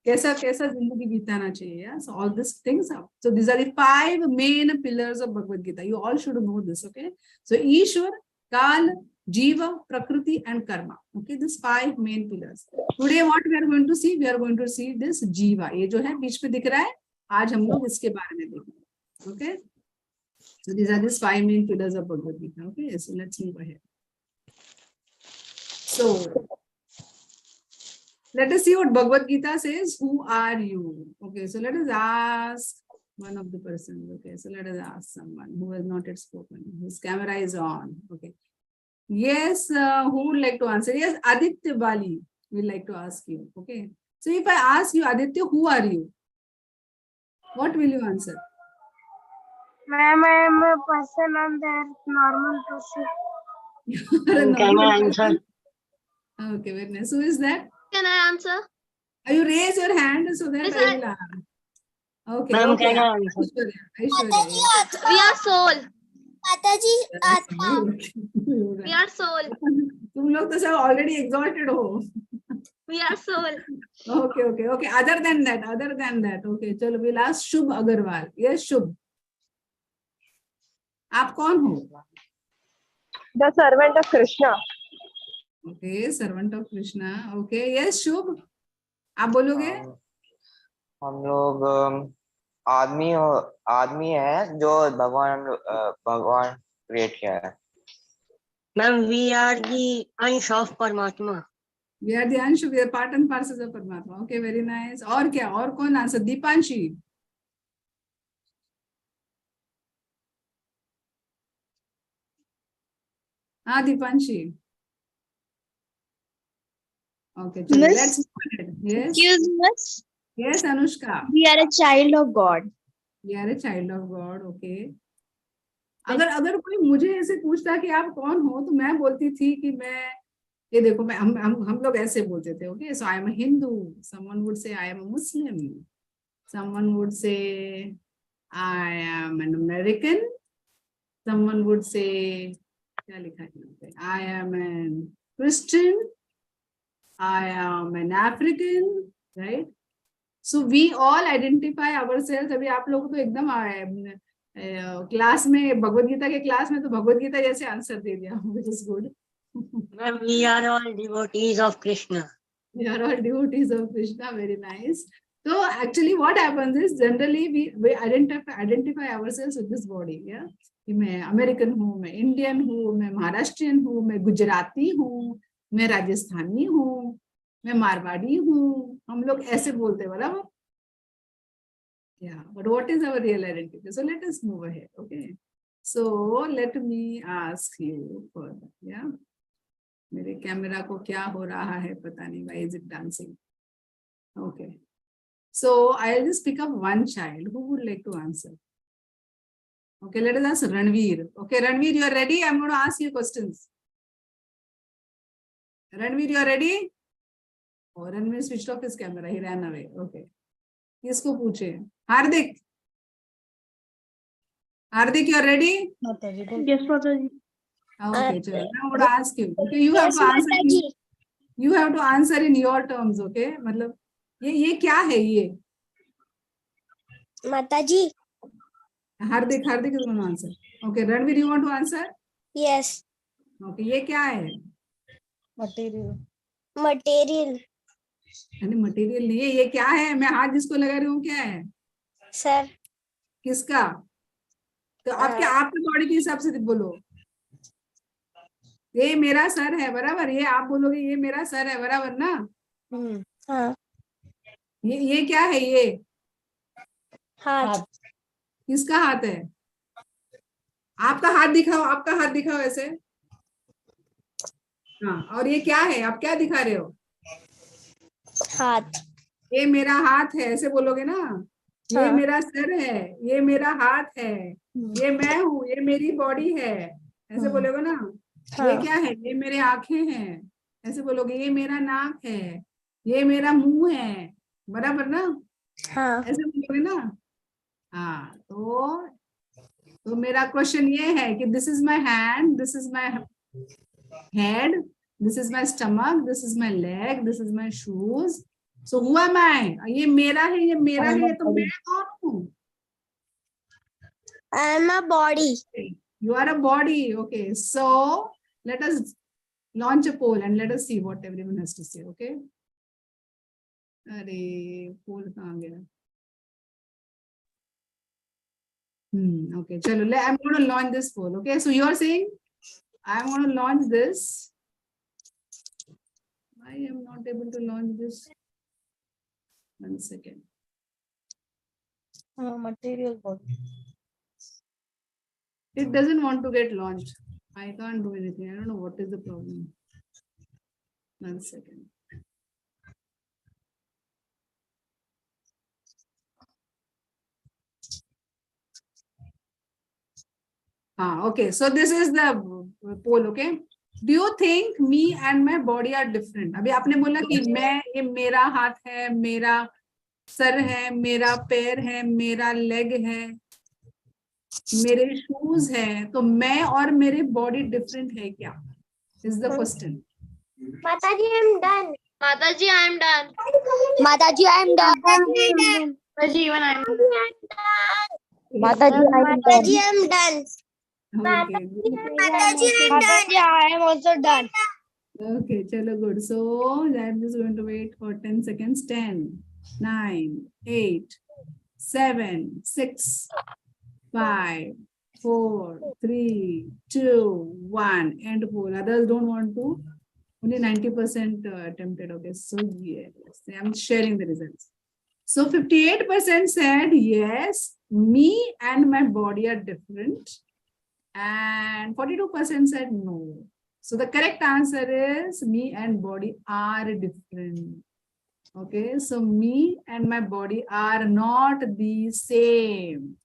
Speaker 1: कैसा कैसा जिंदगी बिताना चाहिए. So all these things are, so these are the 5 main pillars of Bhagavad Gita. You all should know this. Okay, so Ishwar, Kal, Jiva, Prakriti and Karma. Okay, these 5 main pillars. Today what we are going to see? We are going to see this Jiva. ये जो है बीच पे दिख रहा है, आज हम लोग इसके बारे में देखेंगे. Okay, so these are these 5 main pillars of Bhagavad Gita. Okay, so let's move ahead. So let us see what Bhagavad Gita says. Who are you? Okay, so let us ask one of the persons. Okay, so let us ask someone who has not yet spoken, whose camera is on. Okay, yes, who would like to answer? Yes, Aditya Bali will like to ask you. Okay, so if I ask you, Aditya, who are you? What will you answer?
Speaker 2: Ma'am, I am a person on the normal person.
Speaker 1: You are a normal person? Okay, very nice. Who is that?
Speaker 6: Can I answer?
Speaker 1: You raise your hand so that
Speaker 6: Yes,
Speaker 1: I will ask. Okay,
Speaker 7: Ma'am,
Speaker 1: okay.
Speaker 7: can I answer?
Speaker 1: Aishwarya.
Speaker 6: We are soul.
Speaker 2: Mataji,
Speaker 6: We are soul.
Speaker 1: तुम लोग तो सब already exalted हो.
Speaker 6: We are soul.
Speaker 1: Okay, okay, okay. Other than that, okay. चलो, we'll ask Shubh Agarwal. Yes, Shubh. आप कौन हो?
Speaker 7: The servant of Krishna.
Speaker 1: Okay, servant of Krishna. Okay, yes, Shubh. आप बोलोगे?
Speaker 8: हम लोग आदमी है जो भगवान क्रिएट किया है.
Speaker 7: Ma'am, we are the अंश of Paramatma.
Speaker 1: We are the Anshu, we are part and parcels of Paramatma. Okay, very nice. और क्या? और कौन आंसर? दीपांशी. हाँ, दीपांशी. Okay, चलो, let's move ahead. Yes.
Speaker 2: Excuse us.
Speaker 1: Yes, Anushka.
Speaker 2: We are a child of God.
Speaker 1: We are a child of God. Okay. अगर कोई मुझे ऐसे पूछता कि आप कौन हो तो मैं बोलती थी कि मैं ये देखो मैं हम लोग ऐसे बोलते थे. Okay, so I am a Hindu. Someone would say I am a Muslim. Someone would say I am an American. Someone would say क्या लिखा है यहाँ पे? I am an Christian. I am an African. Right? So we all identify ourselves. अभी आप लोग तो एकदम क्लास में भगवद गीता के क्लास में तो भगवद गीता जैसे आंसर दे दिया, which is good.
Speaker 7: Ma'am, we are all devotees of Krishna.
Speaker 1: We are all devotees of Krishna. Very nice. So actually what happens is generally we identify ourselves with this body. Yeah. कि मैं American हूँ, मैं Indian हूँ, मैं महाराष्ट्रियन हूँ, मैं गुजराती हूँ, मैं राजस्थानी हूँ, मैं मारवाड़ी हूँ. हम लोग ऐसे बोलते हैं बराबर. Yeah, but what is our real identity? So let us move ahead. Okay. So let me ask you further. Yeah. मेरे कैमरा को क्या हो रहा है पता नहीं. Why is it dancing? Okay. So I'll just pick up one child. Who would like to answer? Okay, let us ask Ranveer. Okay, Ranveer, you are ready? I'm going to ask you questions. Ranveer, you are ready? Oh, Ranveer switched off his camera. He ran away. Okay. किसको पूछे? हार्दिक. Hardik, you are ready?
Speaker 5: Yes, Mataji.
Speaker 1: Okay, chalo. Now I'm going to ask you. Okay, you have to answer. You have to answer in your terms. Okay, मतलब ये क्या है ये?
Speaker 2: Mataji.
Speaker 1: Hardik is going to answer. Okay, Ranveer, you want to answer?
Speaker 2: Yes.
Speaker 1: Okay, ये क्या है?
Speaker 5: Material.
Speaker 2: Material.
Speaker 1: अरे material नहीं है, ये क्या है? मैं हाथ जिसको लगा रही हूँ क्या है?
Speaker 2: Sir.
Speaker 1: किसका? तो आपके बॉडी के हिसाब से बोलो. ये मेरा सर है बराबर. ये आप बोलोगे ये मेरा सर है बराबर ना.
Speaker 2: हाँ.
Speaker 1: ये क्या है? ये
Speaker 2: हाथ.
Speaker 1: किसका हाथ है? आपका हाथ दिखाओ. आपका हाथ दिखाओ ऐसे. हाँ, और ये क्या है? आप क्या दिखा रहे हो?
Speaker 2: हाथ.
Speaker 1: ये मेरा हाथ है ऐसे बोलोगे ना. ये
Speaker 2: हाँ.
Speaker 1: मेरा सर है, ये मेरा हाथ है, ये मैं हूँ, ये मेरी बॉडी है ऐसे बोलोगे ना. ये क्या है? ये मेरे आंखें हैं ऐसे बोलोगे. ये मेरा नाक है, ये मेरा मुंह है बराबर ना.
Speaker 2: हाँ.
Speaker 1: ऐसे बोलोगे ना. हाँ, तो मेरा क्वेश्चन ये है कि this is my hand, this is my head, this is my stomach, this is my leg, this is my shoes. So who am I? ये मेरा है, ये मेरा है, तो मैं कौन हूँ?
Speaker 2: I am a body.
Speaker 1: You are a body. Okay, so let us launch a poll and let us see what everyone has to say. Okay. अरे poll कहाँ गया? Okay, चलो. I'm going to launch this poll. Okay, so you are saying I'm going to launch this. I am not able to launch this. 1 second.
Speaker 5: Material body.
Speaker 1: It doesn't want to get launched. I can't do anything. I don't know what is the problem. 1 second. Okay, so this is the poll. Okay, do you think me and my body are different? अभी आपने बोला कि मैं, ये मेरा हाथ है, मेरा सर है, मेरा पैर है, मेरा लेग है, मेरे शूज है, तो मैं और मेरे बॉडी डिफरेंट है क्या? Is the question.
Speaker 2: Mataji, I am done.
Speaker 6: Mataji, I am done.
Speaker 2: Mataji, I am done.
Speaker 5: Mataji, even I am.
Speaker 2: Mataji, I am done.
Speaker 1: Okay.
Speaker 2: Mataji, I am also done.
Speaker 1: Okay, chalo good. So I'm just going to wait for 10 seconds. 10, 9, 8, 7, 6, 5, 4, 3, 2, 1. End poll. Others don't want to. Only 90% attempted. Okay, so yes, I'm sharing the results. So 58% said yes, me and my body are different. And 42% said no. So the correct answer is me and body are different. Okay, so me and my body are not the same.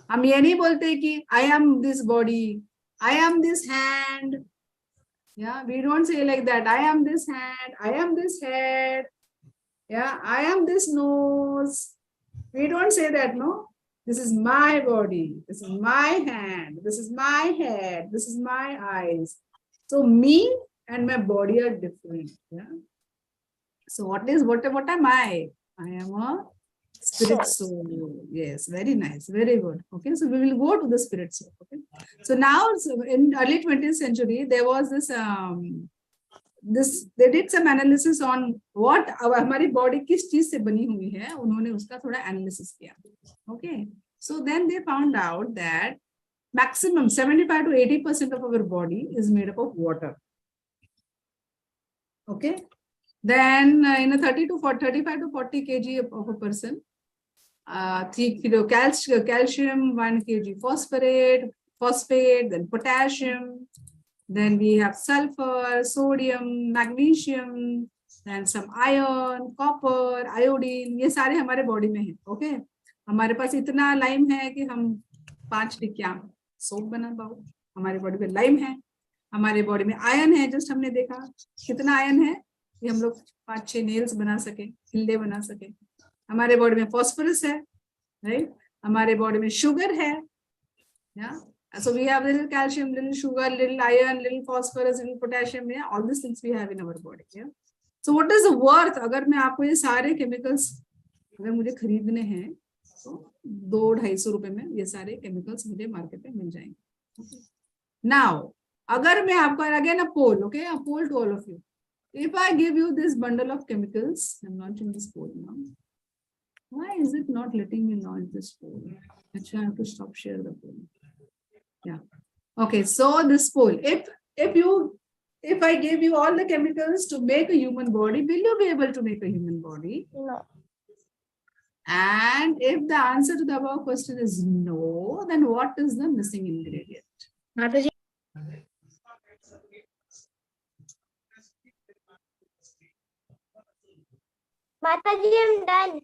Speaker 1: हम ये नहीं बोलते कि I am this body, I am this hand. Yeah, we don't say like that. I am this hand, I am this head. Yeah, I am this nose. We don't say that, no. This is my body. This is my hand. This is my head. This is my eyes. So me and my body are different. Yeah. So what am I? I am a spirit soul. Yes, very nice, very good. Okay, so we will go to the spirit soul. Okay, so now in early 20th century there was this they did some analysis on what हमारी body किस चीज से बनी हुई है, उन्होंने उसका थोड़ा analysis किया. Okay, so then they found out that maximum 75 to 80% of our body is made up of water. Okay. Then in a 35 to 40 kg of a person, 3 kilo calcium, 1 kg phosphate, then potassium, then we have sulfur, sodium, magnesium, then some iron, copper, iodine, ये सारे हमारे body में हैं. Okay, हमारे पास इतना lime है कि हम 5 टिक्कियां सोप बना पाओ. हमारे बॉडी में लाइम है, हमारे बॉडी में आयन है. जस्ट हमने देखा कितना आयन है कि हम लोग 5-6 नेल्स बना सके, हिल्ले बना सके. हमारे बॉडी में फॉस्फोरस है, राइट. हमारे बॉडी में शुगर है. Yeah. So we have little calcium, little sugar, little iron, little phosphorus, little potassium. Yeah, all these things we have in our body. Yeah. So what is the worth? अगर मैं आपको ये सारे chemicals अगर मुझे खरीदने हैं तो 200-250 रुपए में ये सारे chemicals मुझे मार्केट में मिल जाएंगे. Now, अगर मैं आपको again a poll, okay, a poll to all of you. If I give you this bundle of chemicals, I'm launching this poll now. Why is it not letting me launch this poll? Actually, I have to stop share the poll. Yeah. Okay. So this poll, if I gave you all the chemicals to make a human body, will you be able to make a human body?
Speaker 2: No.
Speaker 1: And if the answer to the above question is no, then what is the missing ingredient?
Speaker 5: Mataji.
Speaker 2: Mataji, I'm done.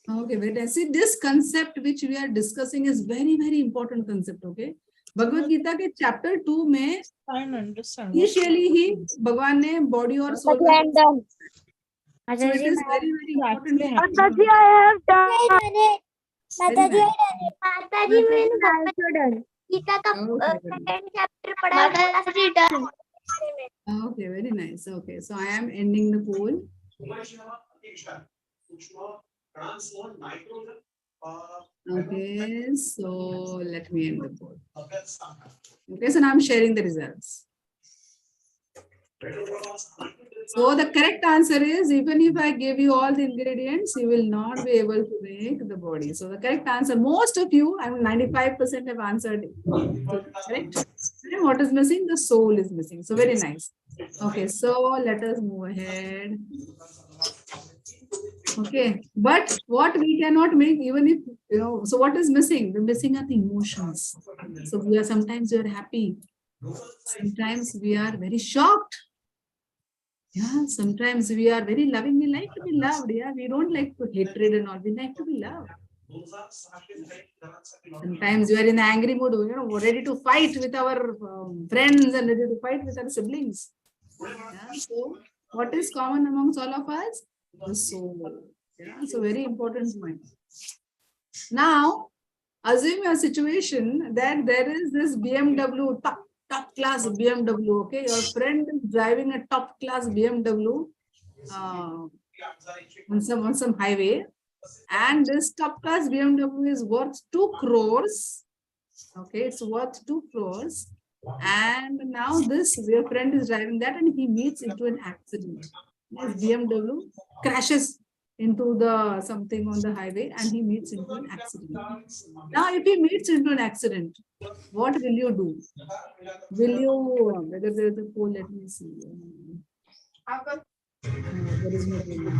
Speaker 1: Okay, wait. See, this concept which we are discussing is very, very important concept. Okay, Bhagavad Gita के chapter 2 में initially ही भगवान ने body और soul का
Speaker 2: I'm done.
Speaker 1: so it is very, very important.
Speaker 2: Mataji, I have done. Mataji, Mataji, मैंने also done. Gita का second chapter पढ़ा. Mataji done.
Speaker 1: Okay, very nice. Okay, so I am ending the poll. Okay, so let me end the poll. Okay, so now I'm sharing the results. So the correct answer is, even if I give you all the ingredients, you will not be able to make the body. So the correct answer, most of you, I mean 95% have answered correct. And what is missing? The soul is missing. So very nice. Okay, so let us move ahead. Okay, but what we cannot make, even if so what is missing? The missing are the emotions. So sometimes we are happy, sometimes we are very shocked. Yeah, sometimes we are very loving. We like to be loved. Yeah, we don't like to hatred and all. We like to be loved. Sometimes we are in an angry mood. We're ready to fight with our friends and ready to fight with our siblings. Yeah, so what is common amongst all of us? The soul. Yeah, so very important point. Now, assume a situation that there is this BMW, top class BMW. Okay, your friend is driving a top class BMW on some highway, and this top class BMW is worth 2 crores. Okay, it's worth 2 crores. And now your friend is driving that and he meets into an accident. His BMW crashes into the something on the highway and he meets into an accident. Now, if he meets into an accident, what will you do? Will you, whether there is a poll, let me see. There is no poll.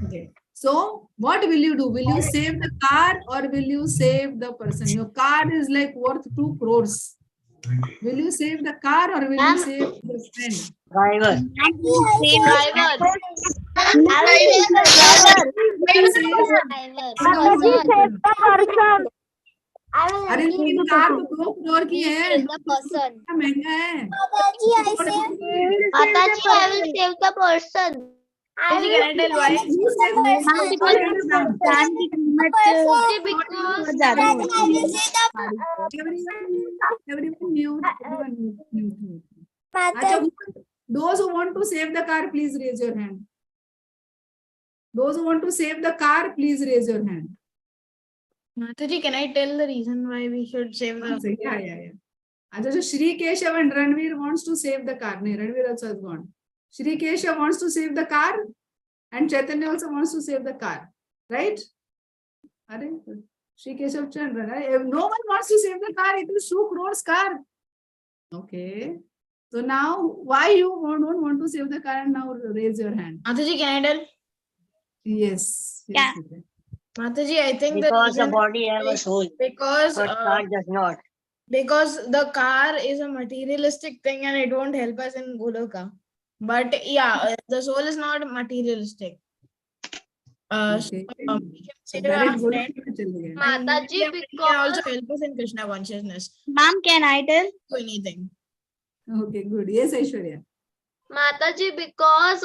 Speaker 1: Okay. So, what will you do? Will you save the car or will you save the person? Your car is like worth 2 crores. Will you save the car or will you save your friend?
Speaker 7: Driver.
Speaker 6: Driver.
Speaker 1: अरे लेकिन car तो 2 करोड़ की है, कितना महंगा है।
Speaker 2: Mataji, I will save the person.
Speaker 5: Mataji, can I tell why?
Speaker 6: Plan की कीमत
Speaker 2: Because
Speaker 6: ज्यादा होती है।
Speaker 1: Everyone mute. अच्छा, those who want to save the car, please raise your hand. Those who want to save the car, please raise your hand.
Speaker 5: Mataji, can I tell the reason why we should save the?
Speaker 1: Yeah. अच्छा, so Shri Keshav and Ranveer wants to save the car. No, Ranveer also has gone. Shri Keshav wants to save the car, and Chaitanya also wants to save the car, right? Are Shri Keshav Chandra, right? If no one wants to save the car, it is 2 crores car. Okay. So now, why you don't want to save the car? And now raise your hand.
Speaker 5: Mataji, can I tell?
Speaker 1: Yes.
Speaker 6: Yeah.
Speaker 5: Mataji, I think
Speaker 7: Because the
Speaker 5: reason
Speaker 7: body has a soul,
Speaker 5: because
Speaker 7: but car does not.
Speaker 5: because the car is a materialistic thing and it won't help us in Goloka. But yeah, the soul is not materialistic.
Speaker 1: Okay.
Speaker 5: We can save
Speaker 1: Direct
Speaker 5: our
Speaker 1: Goloka
Speaker 5: friend.
Speaker 1: में चले गए.
Speaker 2: Mataji,
Speaker 5: It can also help us in Krishna consciousness.
Speaker 6: Ma'am, can I tell?
Speaker 5: Do anything.
Speaker 1: Okay, good. Yes, Aishwarya.
Speaker 2: Mataji, because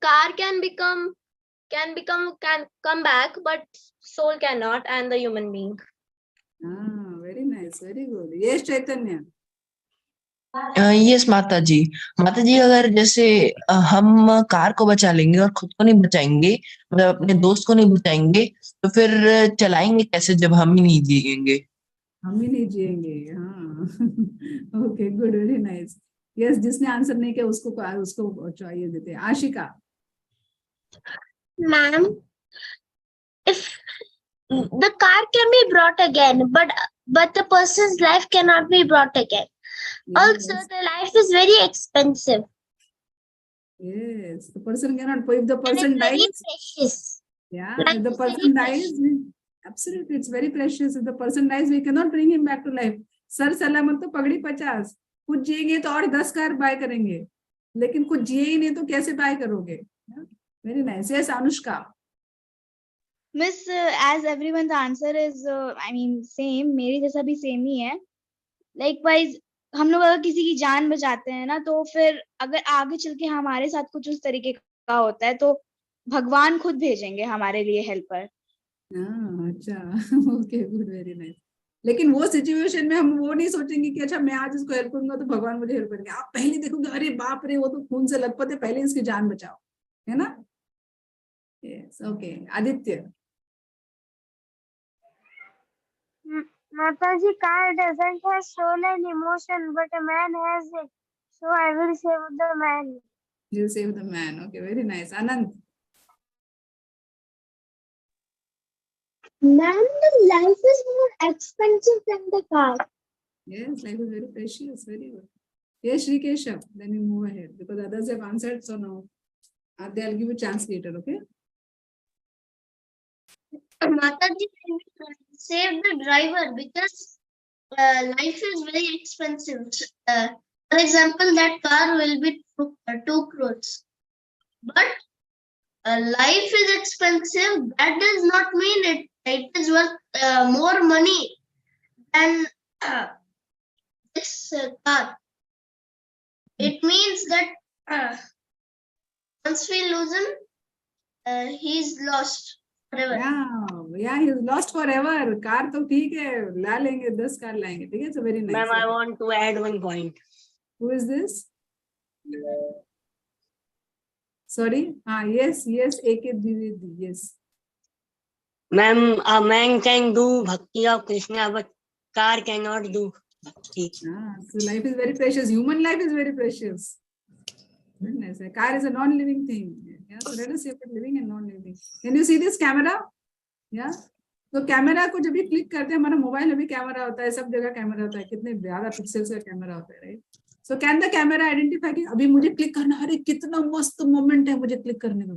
Speaker 2: car can come back, but soul cannot, and the human being.
Speaker 1: Very nice, very good. Yes, Chaitanya.
Speaker 4: Yes माता जी अगर जैसे हम car को बचा लेंगे और खुद को नहीं बचाएंगे, मतलब अपने दोस्त को नहीं बचाएंगे, तो फिर चलाएंगे कैसे जब हम ही नहीं जिएंगे?
Speaker 1: हम ही नहीं जिएंगे. हाँ. Okay, good, very nice. Yes, जिसने आंसर नहीं किया उसको चाहिए देते. Ashika.
Speaker 2: Ma'am, if the car can be brought again, but the person's life cannot be brought again. Also,
Speaker 1: Yes.
Speaker 2: the life is very expensive.
Speaker 1: Yes, the person cannot. If the
Speaker 2: And
Speaker 1: person
Speaker 2: it's very
Speaker 1: dies,
Speaker 2: precious.
Speaker 1: yeah,
Speaker 2: Life
Speaker 1: if the
Speaker 2: is very
Speaker 1: person dies,
Speaker 2: precious.
Speaker 1: absolutely, it's very precious. If the person dies, we cannot bring him back to life. Sir सलामत तो पगड़ी 50. कुछ जिएंगे तो और 10 car bye करेंगे, लेकिन कुछ जिए ही नहीं तो कैसे बाय करोगे? Very nice. Yes, Anushka.
Speaker 6: Miss, as everyone's answer is, same, मेरी जैसा भी same ही है. Likewise, हम लोग अगर किसी की जान बचाते हैं ना, तो फिर अगर आगे चल के हमारे साथ कुछ उस तरीके का होता है, तो भगवान खुद भेजेंगे हमारे लिए हेल्पर.
Speaker 1: अच्छा. Okay, good, very nice. लेकिन वो सिचुएशन में हम वो नहीं सोचेंगे कि अच्छा मैं आज इसको हेल्प करूंगा तो भगवान मुझे हेल्प करेंगे. आप पहले देखोगे, अरे बाप रे, वो तो खून से लथपथ है, पहले इसकी जान बचाओ, है ना? Yes, okay. Aditya.
Speaker 2: Mataji, car doesn't have soul and emotion, but a man has it. So I will save the man.
Speaker 1: You save the man. Okay, very nice. Anand.
Speaker 2: Man, the life is more expensive than the car.
Speaker 1: Yes, life is very precious. Very good. Yes, Shri Keshav. Then you move ahead because others have answered. So now they'll give you a chance later. Okay.
Speaker 2: Mataji, save the driver because life is very expensive. For example, that car will be 2 crores. But life is expensive. That does not mean it is worth more money than this car. It means that once we lose him, he's lost forever.
Speaker 1: Yeah, he's lost forever. Car तो ठीक है, ला लेंगे, 10 car लाएंगे, ठीक है? So very nice.
Speaker 7: Ma'am, I want to add one point.
Speaker 1: Who is this? Sorry. Yes, AK Dwivedi. Yes.
Speaker 7: Ma'am, a man can do Bhakti of Krishna, but car cannot do Bhakti.
Speaker 1: So life is very precious. Human life is very precious. Very nice. A car is a non-living thing. Yeah. So let us separate living and non-living thing. Can you see this camera? Yeah. तो camera को जब भी click करते हैं, हमारा mobile में भी camera होता है, सब जगह कैमरा होता है, कितने ज्यादा पिक्सेल्स का कैमरा होता है, right? So can the camera identify कि अभी मुझे क्लिक करना, अरे कितना मस्त मोमेंट है, मुझे क्लिक करने दो,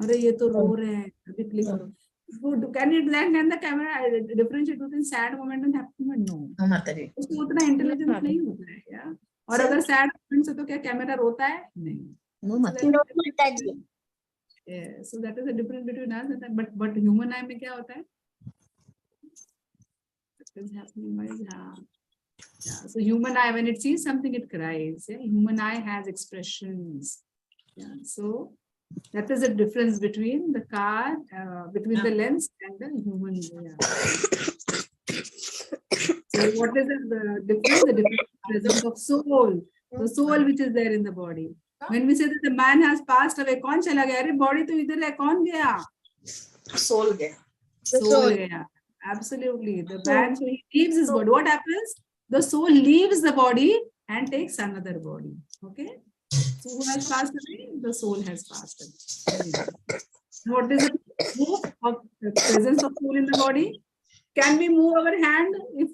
Speaker 1: अरे ये तो रो रहे हैं, अभी क्लिक करो. Can the camera differentiate between sad moment and happy moment? No. उसको उतना इंटेलिजेंस नहीं होता है, या? और अगर सैड मोमेंट से तो क्या कैमरा रोता है? नहीं. Yeah, so that is the difference between us and that. But human eye में क्या होता है? What is happening? Why is yeah. So human eye, when it sees something, it cries. Yeah? Human eye has expressions. Yeah. So that is the difference between the car, between the lens and the human. Yeah. So what is the difference? The difference is the presence of soul. The soul which is there in the body. When we say that the man has passed away, कौन चला गया? अरे body तो इधर है, कौन गया?
Speaker 5: Soul gaya.
Speaker 1: Soul गया. Absolutely. The man, so he leaves his body. What happens? The soul leaves the body and takes another body. Okay. So who has passed away? The soul has passed away. What is the proof of the presence of soul in the body? Can we move our hand if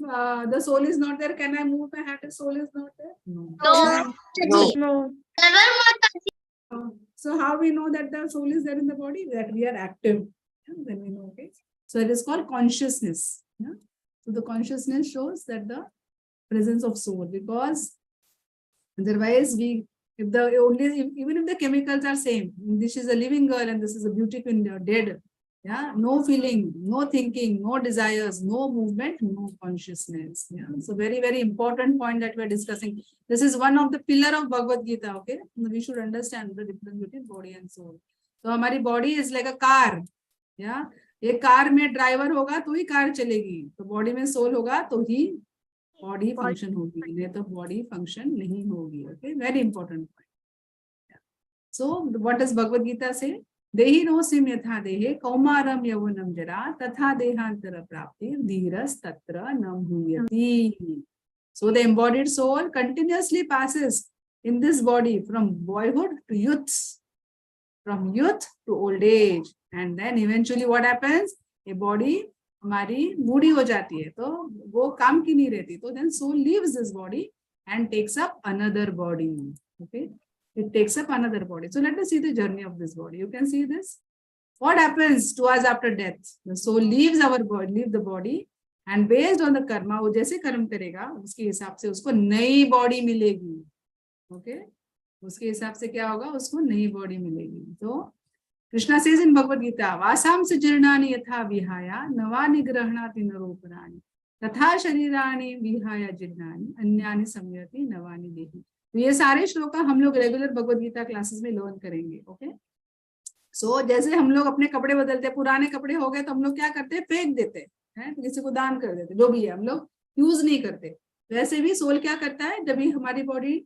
Speaker 1: the soul is not there? Can I move my hand if soul is not there? No.
Speaker 2: No.
Speaker 5: No.
Speaker 2: Never, Mataji.
Speaker 1: So how we know that the soul is there in the body? That we are active. Yeah, then we know. Okay. So it is called consciousness. Yeah? So the consciousness shows that the presence of soul, because otherwise even if the chemicals are same, this is a living girl and this is a beauty queen, they are dead. Yeah, no feeling, no thinking, no desires, no movement, no consciousness. Yeah, so very, very important point that we are discussing. This is one of the pillar of Bhagavad Gita. Okay, we should understand the difference between body and soul. So our body is like a car. Yeah, एक car में driver होगा तो ही car चलेगी, तो body में soul होगा तो ही body function होगी, नहीं तो बॉडी फंक्शन नहीं होगी. Okay, very important point. So what does Bhagavad Gita से? देहिनोऽस्मिन् यथा देहे कौमारं यौवनं जरा तथा देहांतर प्राप्ति धीरस् तत्र न भूयति. So the embodied soul continuously passes in this body from boyhood to youth, from youth to old age, and then eventually what happens? A body हमारी बूढ़ी हो जाती है तो वो काम की नहीं रहती, तो then soul leaves this body and takes up another body. Okay, it takes up another body. So let us see the journey of this body. You can see this. What happens to us after death? The soul leaves our body, leave the body, and based on the karma, वो जैसे कर्म करेगा उसके हिसाब से उसको नई body मिलेगी. Okay, उसके हिसाब से क्या होगा? उसको नई बॉडी मिलेगी. तो Krishna says in Bhagavad Gita, Vasam sajirnani yatha vihaya navani grahnati naropurani तथा शरीराणि विहाय जिन्नानि अन्यानि संयति नवानि देहि. तो ये सारे श्लोक हम लोग रेगुलर भगवद गीता क्लासेस में लर्न करेंगे. ओके, सो जैसे हम लोग अपने कपड़े बदलते हैं, पुराने कपड़े हो गए तो हम लोग क्या करते हैं? फेंक देते हैं, तो किसी को दान कर देते, जो भी है हम लोग यूज नहीं करते. वैसे भी सोल क्या करता है? जब भी हमारी बॉडी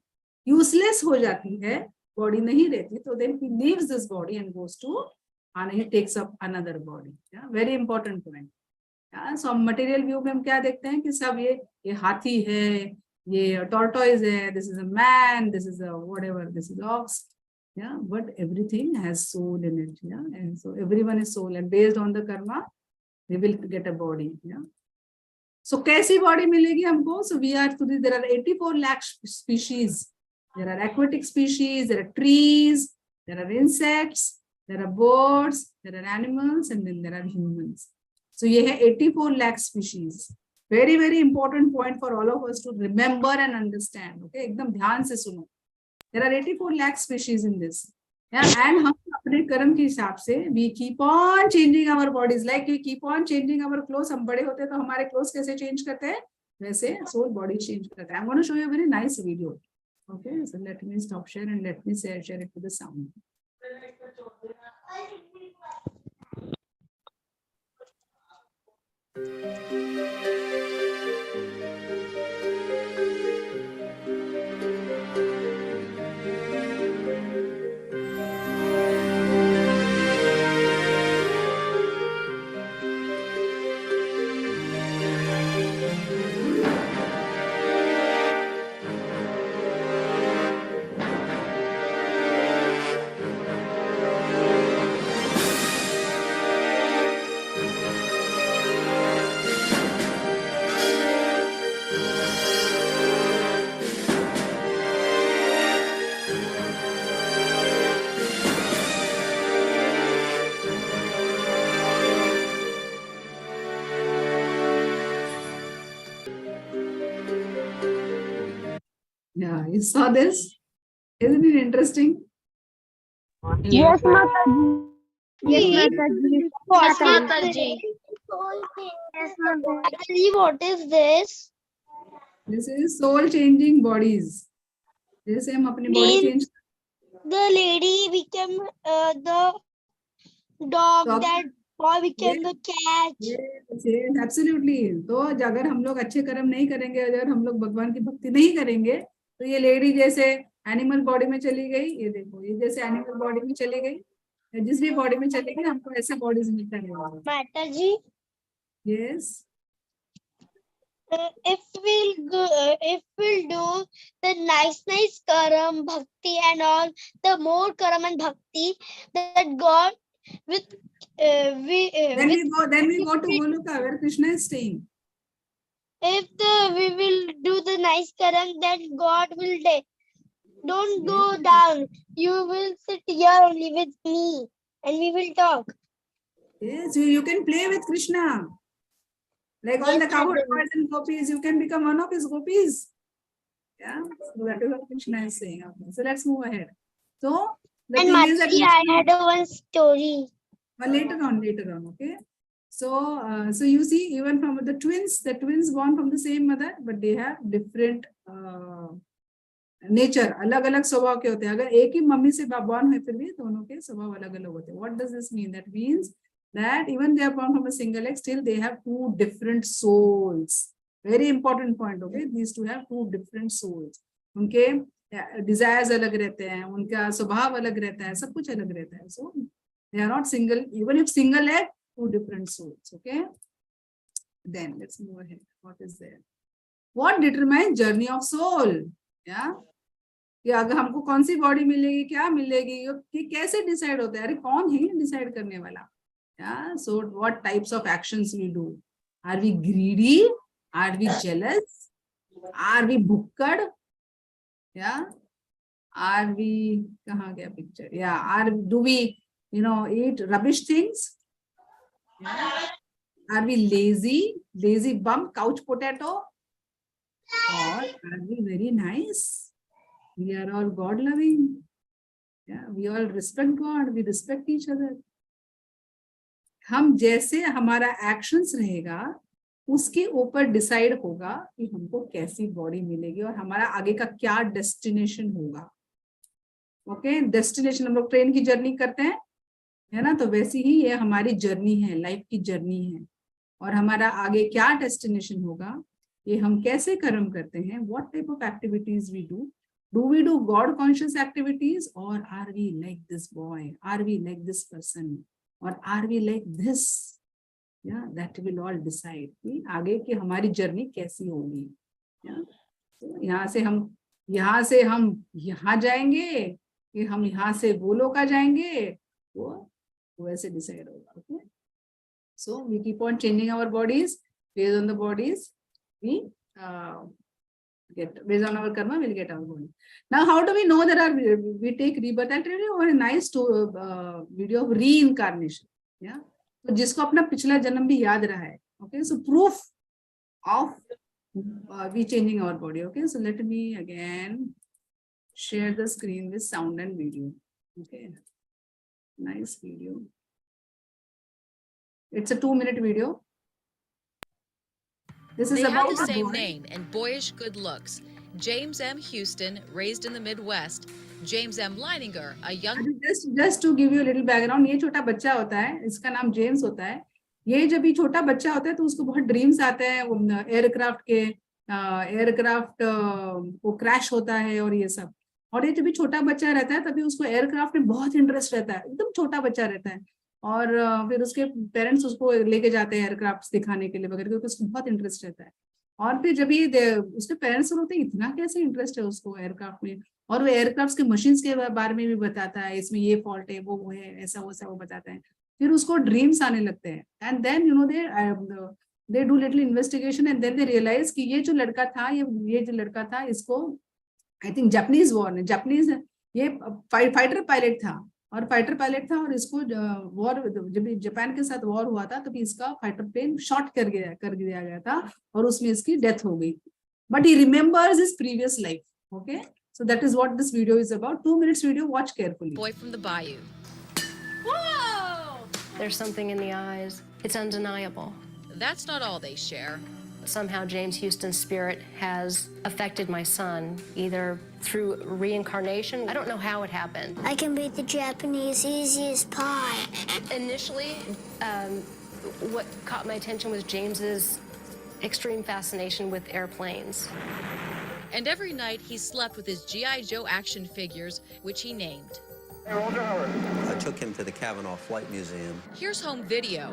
Speaker 1: यूजलेस हो जाती है, बॉडी नहीं रहती, तो then he leaves this body and goes to and he takes up another body. Yeah, very important point. Yeah, so material view में हम क्या देखते हैं कि सब ये हाथी है, ये tortoise है, this is a man, this is a whatever, this is ox. Yeah, but everything has soul in it. Yeah, and so everyone is soul, and based on the karma, we will get a body. Yeah. So कैसी body मिलेगी हमको? So we are there are 84 lakh species. There are aquatic species, there are trees, there are insects, there are birds, there are animals, and then there are humans. So ये है 84 lakh species. Very, very important point for all of us to remember and understand. Okay, एकदम ध्यान से सुनो. There are 84 lakh species in this. Yeah, and हम अपने कर्म के हिसाब से we keep on changing our bodies. Like we keep on changing our clothes. हम बड़े होते हैं तो हमारे clothes कैसे change करते हैं? वैसे soul body change करता है. I'm going to show you a very nice video. Okay, so let me stop share and let me share it to the sound. Yeah, you saw this? Isn't it interesting?
Speaker 7: Yes, Mataji.
Speaker 6: Yes, Mataji.
Speaker 2: Mataji. Mataji, what is this?
Speaker 1: This is soul changing bodies. जैसे हम अपनी body
Speaker 2: Means
Speaker 1: change
Speaker 2: the lady became the dog,
Speaker 1: Dog.
Speaker 2: that boy became the cat.
Speaker 1: Yes, yes, absolutely. तो अगर हम लोग अच्छे कर्म नहीं करेंगे, अगर हम लोग भगवान की भक्ति नहीं करेंगे, तो ये लेडी जैसे एनिमल बॉडी में चली गई, ये देखो, ये जैसे एनिमल बॉडी में चली गई, जिस भी बॉडी में चली गई, हमको ऐसे बॉडीज मिलता है.
Speaker 2: Mataji,
Speaker 1: Yes.
Speaker 2: if we'll do the nice karam, bhakti and all, the more karam and bhakti, that God with
Speaker 1: Then we go to Goloka where Krishna is staying.
Speaker 2: if we will do the nice karam, then God will don't go down. You will sit here only with me and we will talk.
Speaker 1: Yes, you can play with Krishna. Like all the
Speaker 2: Yes,
Speaker 1: cowherd
Speaker 2: Mataji.
Speaker 1: boys and gopis, you can become one of his gopis. Yeah, so that is what Krishna is saying. Okay. So let's move ahead. So the
Speaker 2: And
Speaker 1: thing is that
Speaker 2: Mataji, I had one story.
Speaker 1: later on, okay. So so you see, even from the twins born from the same mother, but they have different nature. अलग-अलग स्वभाव के होते हैं. अगर एक ही mummy से born है, फिर भी दोनों के स्वभाव अलग-अलग होते हैं. What does this mean? That means that even they are born from a single egg, still they have two different souls. Very important point, okay? These two have two different souls. उनके desires अलग रहते हैं, उनका स्वभाव अलग रहता है, सब कुछ अलग रहता है. So they are not single, even if single egg, two different souls, okay? Then let's move ahead. What is there? What determines journey of soul? Yeah? कि अगर हमको कौन सी बॉडी मिलेगी, क्या मिलेगी, ये कैसे डिसाइड होता है? अरे कौन है डिसाइड करने वाला? Yeah, so what types of actions we do? Are we greedy? Are we jealous? Are we bhukkad? Yeah. Are we, kahan gaya picture? Yeah. Do we, eat rubbish things? Yeah. Are we lazy bum, couch potato? Or are we very nice? We are all God loving. Yeah. We all respect God. We respect each other. हम जैसे हमारा actions रहेगा, उसके ऊपर decide होगा कि हमको कैसी बॉडी मिलेगी और हमारा आगे का क्या डेस्टिनेशन होगा. ओके, डेस्टिनेशन हम लोग ट्रेन की जर्नी करते हैं, है ना? तो वैसी ही ये हमारी जर्नी है, लाइफ की जर्नी है. और हमारा आगे क्या डेस्टिनेशन होगा, ये हम कैसे कर्म करते हैं, what type of activities we do we do god conscious activities, और are we like this boy, are we like this person, और are we like this. Yeah, that will all decide कि आगे की हमारी जर्नी कैसी होगी. यहाँ से हम यहाँ जाएंगे कि हम यहाँ से वो लोग आ जाएंगे, वो वैसे डिसाइड होगा. Okay, so we keep on changing our bodies based on the bodies we get, based on our karma we'll get our body. Now how do we know that we take rebirth? I'll tell you a nice video of reincarnation. Yeah, तो जिसको अपना पिछला जन्म भी याद रहा है. Okay, so proof of we changing our body. Okay, so let me again share the screen with sound and video. Okay, nice video. It's a 2-minute video. This is
Speaker 9: They
Speaker 1: about
Speaker 9: have the
Speaker 1: a
Speaker 9: same
Speaker 1: boy.
Speaker 9: name and boyish good looks. James M. Houston, raised in the Midwest. James M. Leininger, a young...
Speaker 1: Just to give you a little background, ये छोटा बच्चा होता है, इसका नाम James होता है. ये जब ये छोटा बच्चा होता है तो उसको बहुत ड्रीम्स आते हैं एयरक्राफ्ट के, एयरक्राफ्ट वो क्रैश होता है और ये सब. और ये जब भी छोटा बच्चा रहता है तभी उसको एयरक्राफ्ट में बहुत इंटरेस्ट रहता है, एकदम छोटा बच्चा रहता है. और फिर उसके पेरेंट्स उसको लेके जाते हैं एयरक्राफ्ट दिखाने के लिए वगैरह, क्योंकि उसको बहुत इंटरेस्ट रहता है. और फिर जब ये उसके पेरेंट्स होते हैं, इतना कैसे इंटरेस्ट है उसको एयरक्राफ्ट में, और वो एयरक्राफ्ट के मशीन्स के बारे में भी बताता है, इसमें ये फॉल्ट है, वो है, ऐसा वैसा वो बताता है. फिर उसको ड्रीम्स आने लगते हैं. And then they do little investigation and then they realise कि ये जो लड़का था इसको आई थिंक जापानीज वॉर ने, जापानीज ये फाइटर पायलट था, और इसको वॉर जब जापान के साथ वॉर हुआ था तभी इसका फाइटर प्लेन शॉट कर दिया गया था और उसमें इसकी डेथ हो गई. But he remembers his previous life. Okay, so that is what this video is about. 2 minutes video, watch carefully.
Speaker 9: boy from the bayou. Whoa!
Speaker 10: There's something in the eyes. It's undeniable.
Speaker 9: That's not all they share.
Speaker 10: Somehow James Houston's spirit has affected my son, either through reincarnation. I don't know how it happened.
Speaker 11: I can make the Japanese easy as pie.
Speaker 10: Initially, what caught my attention was James's extreme fascination with airplanes.
Speaker 9: And every night he slept with his G.I. Joe action figures, which he named.
Speaker 12: I took him to the Kavanaugh Flight Museum.
Speaker 9: Here's home video.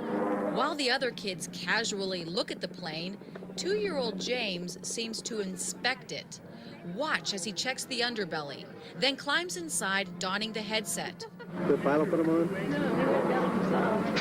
Speaker 9: While the other kids casually look at the plane, 2-year-old James seems to inspect it. Watch as he checks the underbelly, then climbs inside, donning the headset.
Speaker 12: The pilot put him on?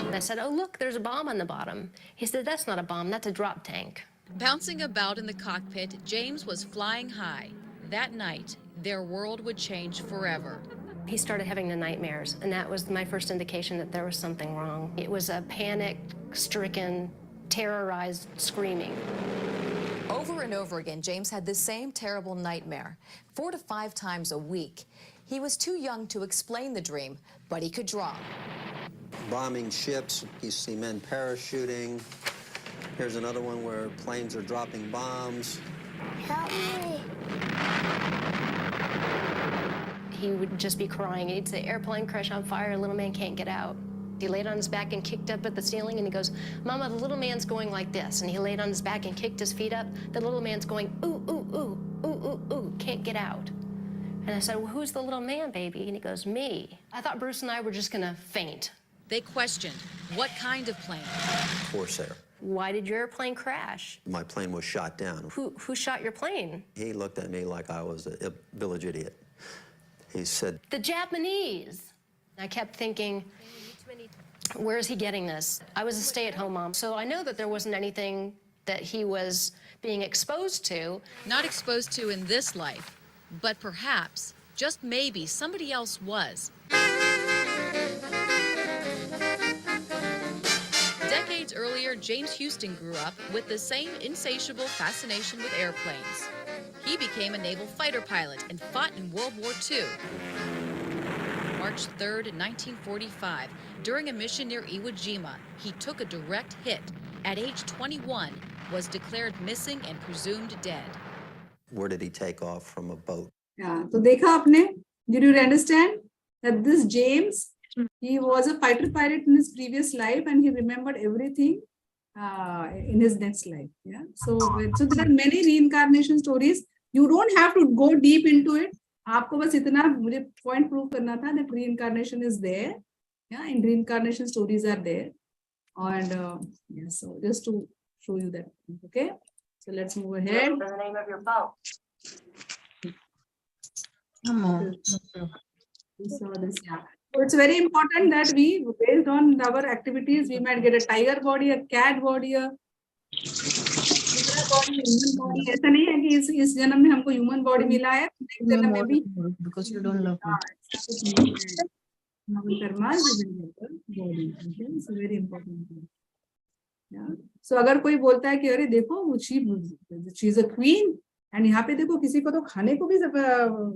Speaker 10: And I said, oh, look, there's a bomb on the bottom. He said, that's not a bomb, that's a drop tank.
Speaker 9: Bouncing about in the cockpit, James was flying high. That night, their world would change forever.
Speaker 10: He started having the nightmares, and that was my first indication that there was something wrong. It was a panic-stricken, terrorized screaming.
Speaker 13: Over and over again, James had the same terrible nightmare, 4 to 5 times a week. He was too young to explain the dream, but he could draw.
Speaker 12: Bombing ships, you see men parachuting. Here's another one where planes are dropping bombs.
Speaker 11: Help me.
Speaker 10: He would just be crying. He'd say, airplane crash on fire, little man can't get out. He laid on his back and kicked up at the ceiling, and he goes, Mama, the little man's going like this. And he laid on his back and kicked his feet up. The little man's going, ooh, ooh, ooh, ooh, ooh, ooh, can't get out. And I said, well, who's the little man, baby? And he goes, me. I thought Bruce and I were just gonna faint.
Speaker 9: They questioned, what kind of plane?
Speaker 12: Corsair.
Speaker 10: Why did your airplane crash?
Speaker 12: My plane was shot down.
Speaker 10: Who shot your plane?
Speaker 12: He looked at me like I was a village idiot. He said,
Speaker 10: The Japanese. I kept thinking, where is he getting this? I was a stay-at-home mom, so I know that there wasn't anything that he was being exposed to.
Speaker 9: Not exposed to in this life, but perhaps, just maybe, somebody else was. Decades earlier, James Houston grew up with the same insatiable fascination with airplanes. He became a naval fighter pilot and fought in World War II. March 3rd, 1945, during a mission near Iwo Jima, he took a direct hit. At age 21, was declared missing and presumed dead.
Speaker 12: where did he take off from a boat?
Speaker 1: Yeah, so dekha apne? Did you understand that this James, he was a fighter pilot in his previous life and he remembered everything in his next life. Yeah. So there are many reincarnation stories. You don't have to go deep into it. आपको बस इतना मुझे point prove करना था that reincarnation is there. Yeah, and reincarnation stories are there. And yeah, so just to show you that. Okay. So let's move ahead.
Speaker 2: What's the name of your boat?
Speaker 4: Come on.
Speaker 1: So this, yeah. So it's very important that we, based on our activities, we might get a tiger body, a cat body, a human body. ऐसा नहीं है कि इस जन्म में हमको human body मिला है, next जन्म में भी
Speaker 4: because you don't love me.
Speaker 1: Karma body. Okay, so very important. Yeah. So अगर कोई बोलता है कि अरे देखो she is a queen and यहाँ पे देखो किसी को तो खाने को भी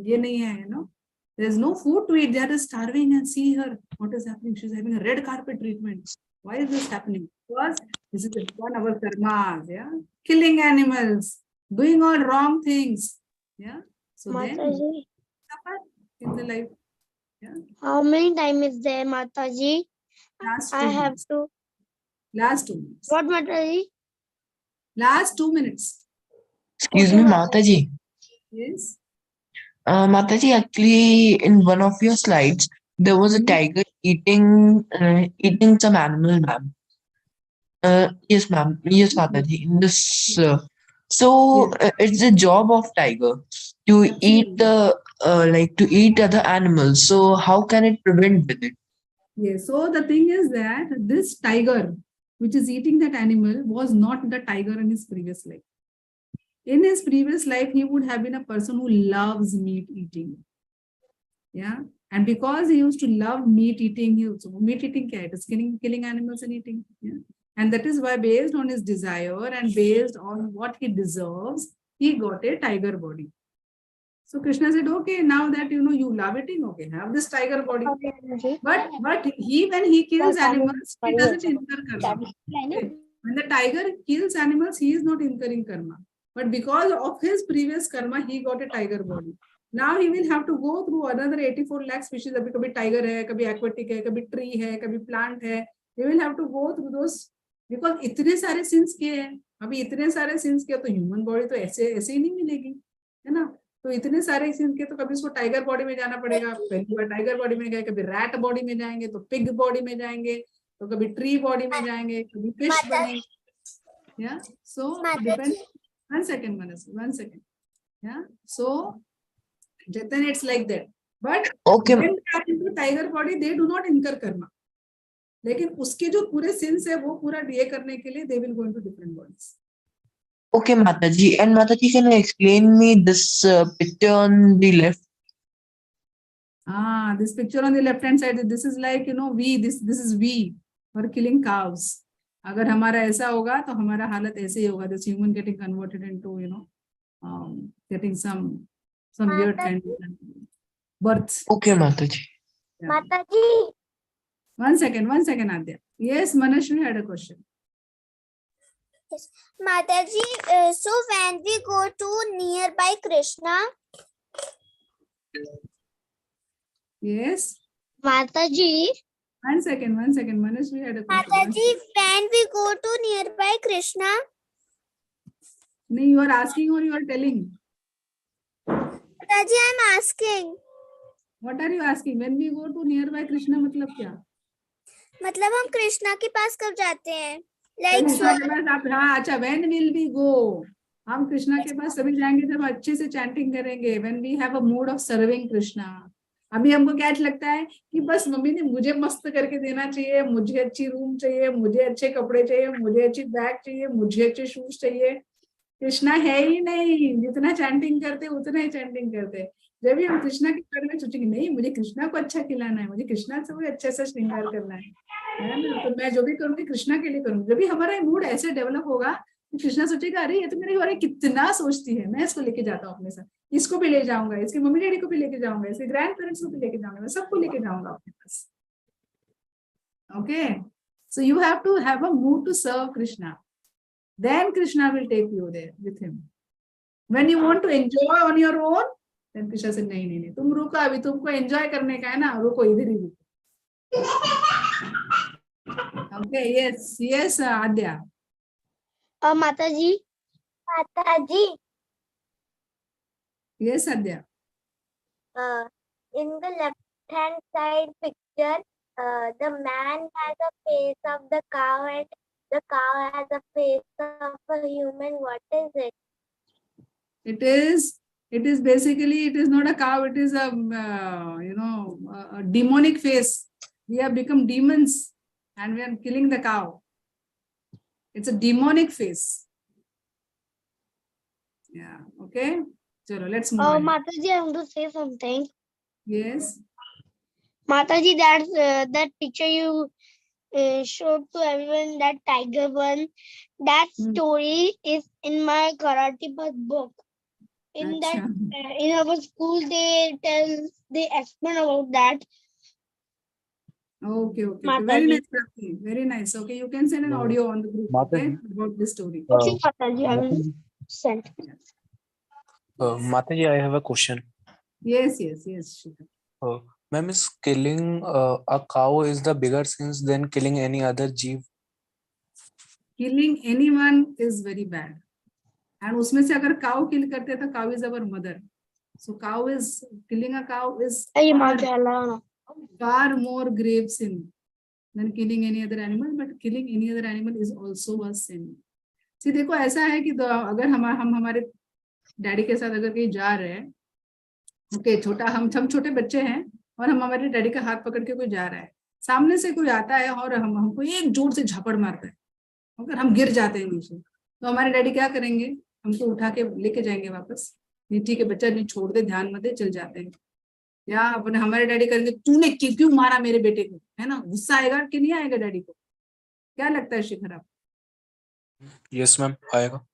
Speaker 1: ये नहीं है, you know. There is no food to eat. They are starving and see her. What is happening? She's having a red carpet treatment. Why is this happening? Because this is one of our karmas. Yeah, killing animals, doing all wrong things. Yeah. So then suffer in the life. Yeah.
Speaker 11: How many time is there, Mataji? I have to.
Speaker 1: Last 2 minutes.
Speaker 11: What, Mataji?
Speaker 1: Last 2 minutes.
Speaker 14: Excuse me, Mataji.
Speaker 1: Yes.
Speaker 14: Mataji, actually, in one of your slides, there was a tiger eating some animal, ma'am. Yes, ma'am. Yes, Mataji. In this, it's the job of tiger to eat the to eat other animals. So how can it prevent with it?
Speaker 1: Yes. So the thing is that this tiger, which is eating that animal, was not the tiger in his previous life. In his previous life, he would have been a person who loves meat eating. Yeah. And because he used to love meat eating, meat eating is killing animals and eating. Yeah. And that is why, based on his desire and based on what he deserves, he got a tiger body. So Krishna said, okay, now that you know you love eating, okay, have this tiger body. But he, when he kills animals, he doesn't incur karma. Okay. When the tiger kills animals, he is not incurring karma. But because of his previous karma, he got a tiger body. Now he will have to go through another 84 lakh species. अभी कभी tiger है, कभी aquatic है, कभी tree है, कभी plant है. He will have to go through those because इतने सारे sins किए हैं. अभी इतने सारे sins किए तो human body तो ऐसे ऐसे ही नहीं मिलेगी, है ना? तो इतने सारे sins के तो कभी उसको tiger body में जाना पड़ेगा. पहली बार tiger body में गए, कभी rat body में जाएंगे, तो pig body में जाएंगे, तो कभी tree body में जाएंगे, कभी fish बनेंगे. Yeah. So depend. One second, Manas. 1 second. Yeah. So then it's like that. But
Speaker 14: Okay.
Speaker 1: when they are into tiger body, they do not incur karma. लेकिन उसके जो पूरे sins है वो पूरा ये करने के लिए they will go into different bodies.
Speaker 14: Okay, Mataji. And Mataji, can you explain me this picture on the left?
Speaker 1: This picture on the left hand side, this is like, you know, we, this is we for killing cows. अगर हमारा ऐसा होगा तो हमारा हालत ऐसे ही होगा. This human getting converted into, you know, getting some weird kind of birth.
Speaker 14: Okay, Mataji.
Speaker 1: Yeah.
Speaker 11: Mataji,
Speaker 1: One second, Adya. Yes, Manashwi had a question.
Speaker 11: Mataji, so when we go to nearby Krishna,
Speaker 1: Yes.
Speaker 11: Mataji,
Speaker 1: One second, Manashwi had a question.
Speaker 11: Mataji, when we go to nearby Krishna,
Speaker 1: No, you are asking or you are telling?
Speaker 11: Mataji, I'm asking.
Speaker 1: What are you asking? When we go to nearby Krishna, मतलब क्या?
Speaker 11: मतलब हम कृष्णा के पास कब जाते हैं? Like
Speaker 1: Krishna के पास आप, हाँ, अच्छा, when will we go? हम कृष्णा के पास सभी जाएंगे जब अच्छे से चैंटिंग करेंगे. When we have a mood of serving Krishna. अभी हमको क्या लगता है कि बस मम्मी ने मुझे मस्त करके देना चाहिए, मुझे अच्छी रूम चाहिए, मुझे अच्छे कपड़े चाहिए, मुझे अच्छी बैग चाहिए, मुझे अच्छे शूज चाहिए. कृष्णा है ही नहीं. जितना चैंटिंग करते उतना ही चैंटिंग करते. जब भी हम कृष्णा के बारे में सोचेंगे, नहीं मुझे कृष्णा को अच्छा खिलाना है, मुझे कृष्णा से अच्छे से श्रृंगार करना है ना, तो मैं जो भी करूंगी कृष्णा के लिए करूंगी. जब भी हमारा मूड ऐसे डेवलप होगा, कृष्णा सोचेगा, अरे ये तो मेरे बारे में कितना सोचती है, मैं इसको लेके जाता हूँ अपने साथ, इसको भी ले जाऊंगा, इसके मम्मी डैडी को भी लेके जाऊंगा, इसके ग्रैंड पेरेंट्स को भी लेके जाऊंगा, मैं सबको लेके जाऊंगा अपने पास. Okay, so you have to have a mood to serve Krishna, then Krishna will take you there with him. When you want to enjoy on your own, then Krishna said, नहीं, तुम रुको, अभी तुमको एंजॉय करने का है ना, रुको, इधर ही रुको. Okay, yes, Adya.
Speaker 11: Mataji,
Speaker 1: Yes, Adya.
Speaker 11: In the left-hand side picture, the man has a face of the cow and the cow has a face of a human. What is it?
Speaker 1: It is basically, it is not a cow, it is a, a demonic face. We have become demons and we are killing the cow. It's a demonic face. Yeah, okay. Chalo, let's move on.
Speaker 11: Mataji, I want to say something.
Speaker 1: Yes.
Speaker 11: Mataji, that picture you showed to everyone, that tiger one, that story is in my karate book. In that, in our school, they explain about that.
Speaker 1: Okay. Very nice, Prati. Very nice. Okay, you can send an audio on the group, okay, about this story.
Speaker 11: Okay, Mataji, I will send.
Speaker 15: Mataji, I have a question.
Speaker 1: Yes, Shikha.
Speaker 15: Ma'am, is killing a cow is the bigger sins than killing any other jeev?
Speaker 1: Killing anyone is very bad. And उसमें से अगर cow kill करते हैं तो cow is our mother. So killing a cow is far more grave sin than killing any other animal. But killing any other animal is also a sin. See, देखो ऐसा है कि अगर हम हमारे डैडी के साथ अगर कहीं जा रहे हैं, ओके, हम छोटे बच्चे हैं और हम हमारे डैडी का हाथ पकड़ के कोई जा रहा है, सामने से कोई आता है और हमको एक जोर से झपड़ मारता है, अगर हम गिर जाते हैं नीचे, तो हमारे डैडी क्या करेंगे, हमको उठा के लेके जाएंगे वापस. ठीक है बच्चा, नहीं छोड़ दे, ध्यान मत दे, चल जाते हैं. या अपने हमारे डैडी करेंगे, तूने क्यों मारा मेरे बेटे को, है ना, गुस्सा आएगा कि नहीं आएगा डैडी को? क्या लगता है शिखर आप?
Speaker 15: यस मैम, आएगा.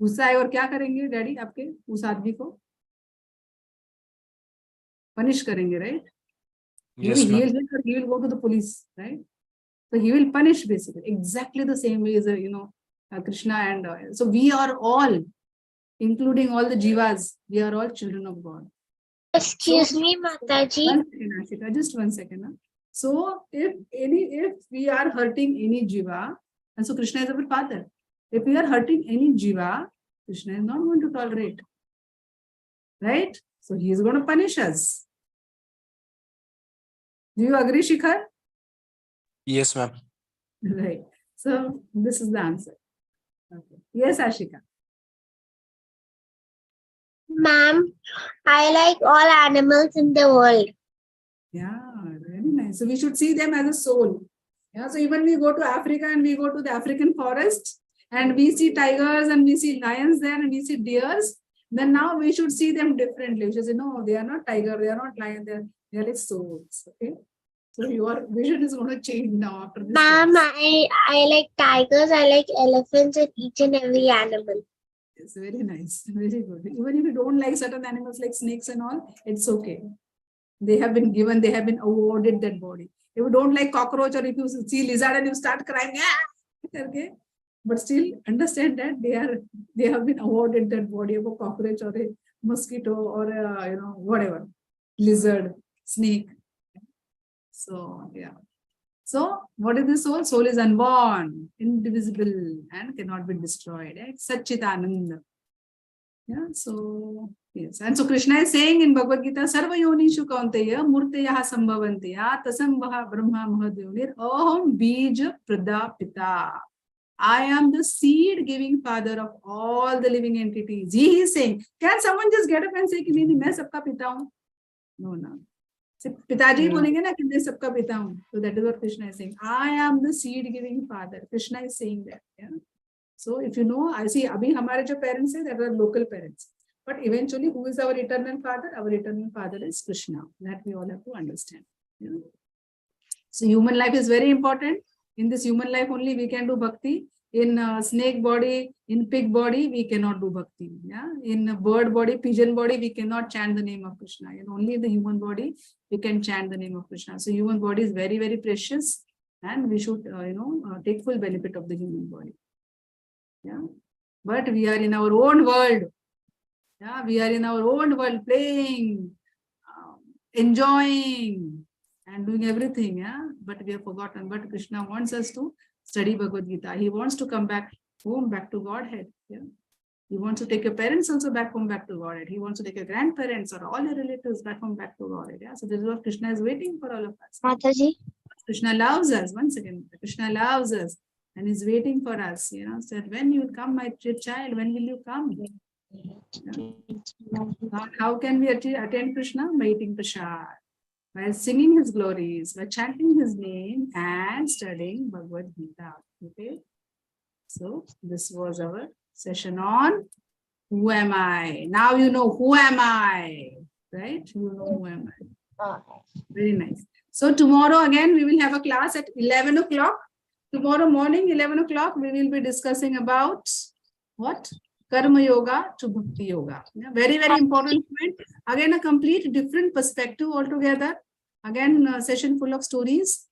Speaker 1: गुस्सा आएगा और क्या करेंगे डैडी आपके उस आदमी को? Punish karenge, right?
Speaker 15: Yes,
Speaker 1: Maybe
Speaker 15: ma'am.
Speaker 1: he will go to the police, right? So he will punish basically exactly the same way as Krishna and so we are all, including all the jivas, we are all children of God.
Speaker 11: Excuse me, Mataji.
Speaker 1: One second, Ashika, just 1 second. Huh? So if we are hurting any jiva, and so Krishna is our father. If we are hurting any jiva, Krishna is not going to tolerate. Right? So he is going to punish us. Do you agree, Shikhar?
Speaker 15: Yes, ma'am.
Speaker 1: Right. So this is the answer. Okay. Yes, Ashika.
Speaker 11: Ma'am, I like all animals in the world.
Speaker 1: Yeah, very nice. So we should see them as a soul. Yeah. So even we go to Africa and we go to the African forest and we see tigers and we see lions there and we see deers, then now we should see them differently. We should say, no, they are not tiger, they are not lion, they are like souls. Okay. So your vision is going to change now after this.
Speaker 11: Ma'am, I like tigers, I like elephants and each and every animal.
Speaker 1: It's very nice. Very good. Even if you don't like certain animals like snakes and all, it's okay. They have been given, they have been awarded that body. If you don't like cockroach or if you see lizard and you start crying, okay, but still understand that they have been awarded that body of a cockroach or a mosquito or a, whatever, lizard, snake. So yeah. So what is the soul? Soul is unborn, indivisible, and cannot be destroyed. Right? Satchitananda. Yeah. So yes. And so Krishna is saying in Bhagavad Gita, Sarva yonishu kaunteya murteyaha sambhavanteya tasambha brahma mahadevnir aham bija pradapita. I am the seed giving father of all the living entities. He is saying, can someone just get up and say, कि नहीं मैं सबका पिता हूँ? No, no. पिताजी बोलेंगे ना कि मैं सबका पिता हूँ. So that is what Krishna is saying. I am the seed giving father. Krishna is saying that. Yeah. So if you know, I see अभी हमारे जो parents हैं, that are local parents. But eventually, who is our eternal father? Our eternal father is Krishna. That we all have to understand. Yeah. So human life is very important. In this human life only we can do bhakti. In snake body, in pig body, we cannot do bhakti. Yeah? In bird body, pigeon body, we cannot chant the name of Krishna. And only in the human body, we can chant the name of Krishna. So human body is very, very precious. And we should, take full benefit of the human body. Yeah. But we are in our own world. Yeah, we are in our own world playing, enjoying, and doing everything. Yeah, but we have forgotten. But Krishna wants us to study Bhagavad Gita. He wants to come back home, back to Godhead. Yeah. He wants to take your parents also back home, back to Godhead. He wants to take your grandparents or all your relatives back home, back to Godhead. Yeah. So this is what Krishna is waiting for all of us.
Speaker 11: Mataji.
Speaker 1: Krishna loves us. Once again, Krishna loves us and is waiting for us. Said, when you come, my child, when will you come? Yeah. How can we attend Krishna? By eating prasad, by singing his glories, by chanting his name and studying Bhagavad Gita. Okay. So this was our session on who am I. Now you know who am I, right? You know who am I. Very nice. So tomorrow again we will have a class at 11 o'clock. Tomorrow morning 11 o'clock we will be discussing about what? Karma Yoga to Bhakti Yoga. Yeah, very, very important point. Again, a complete different perspective altogether. Again, a session full of stories.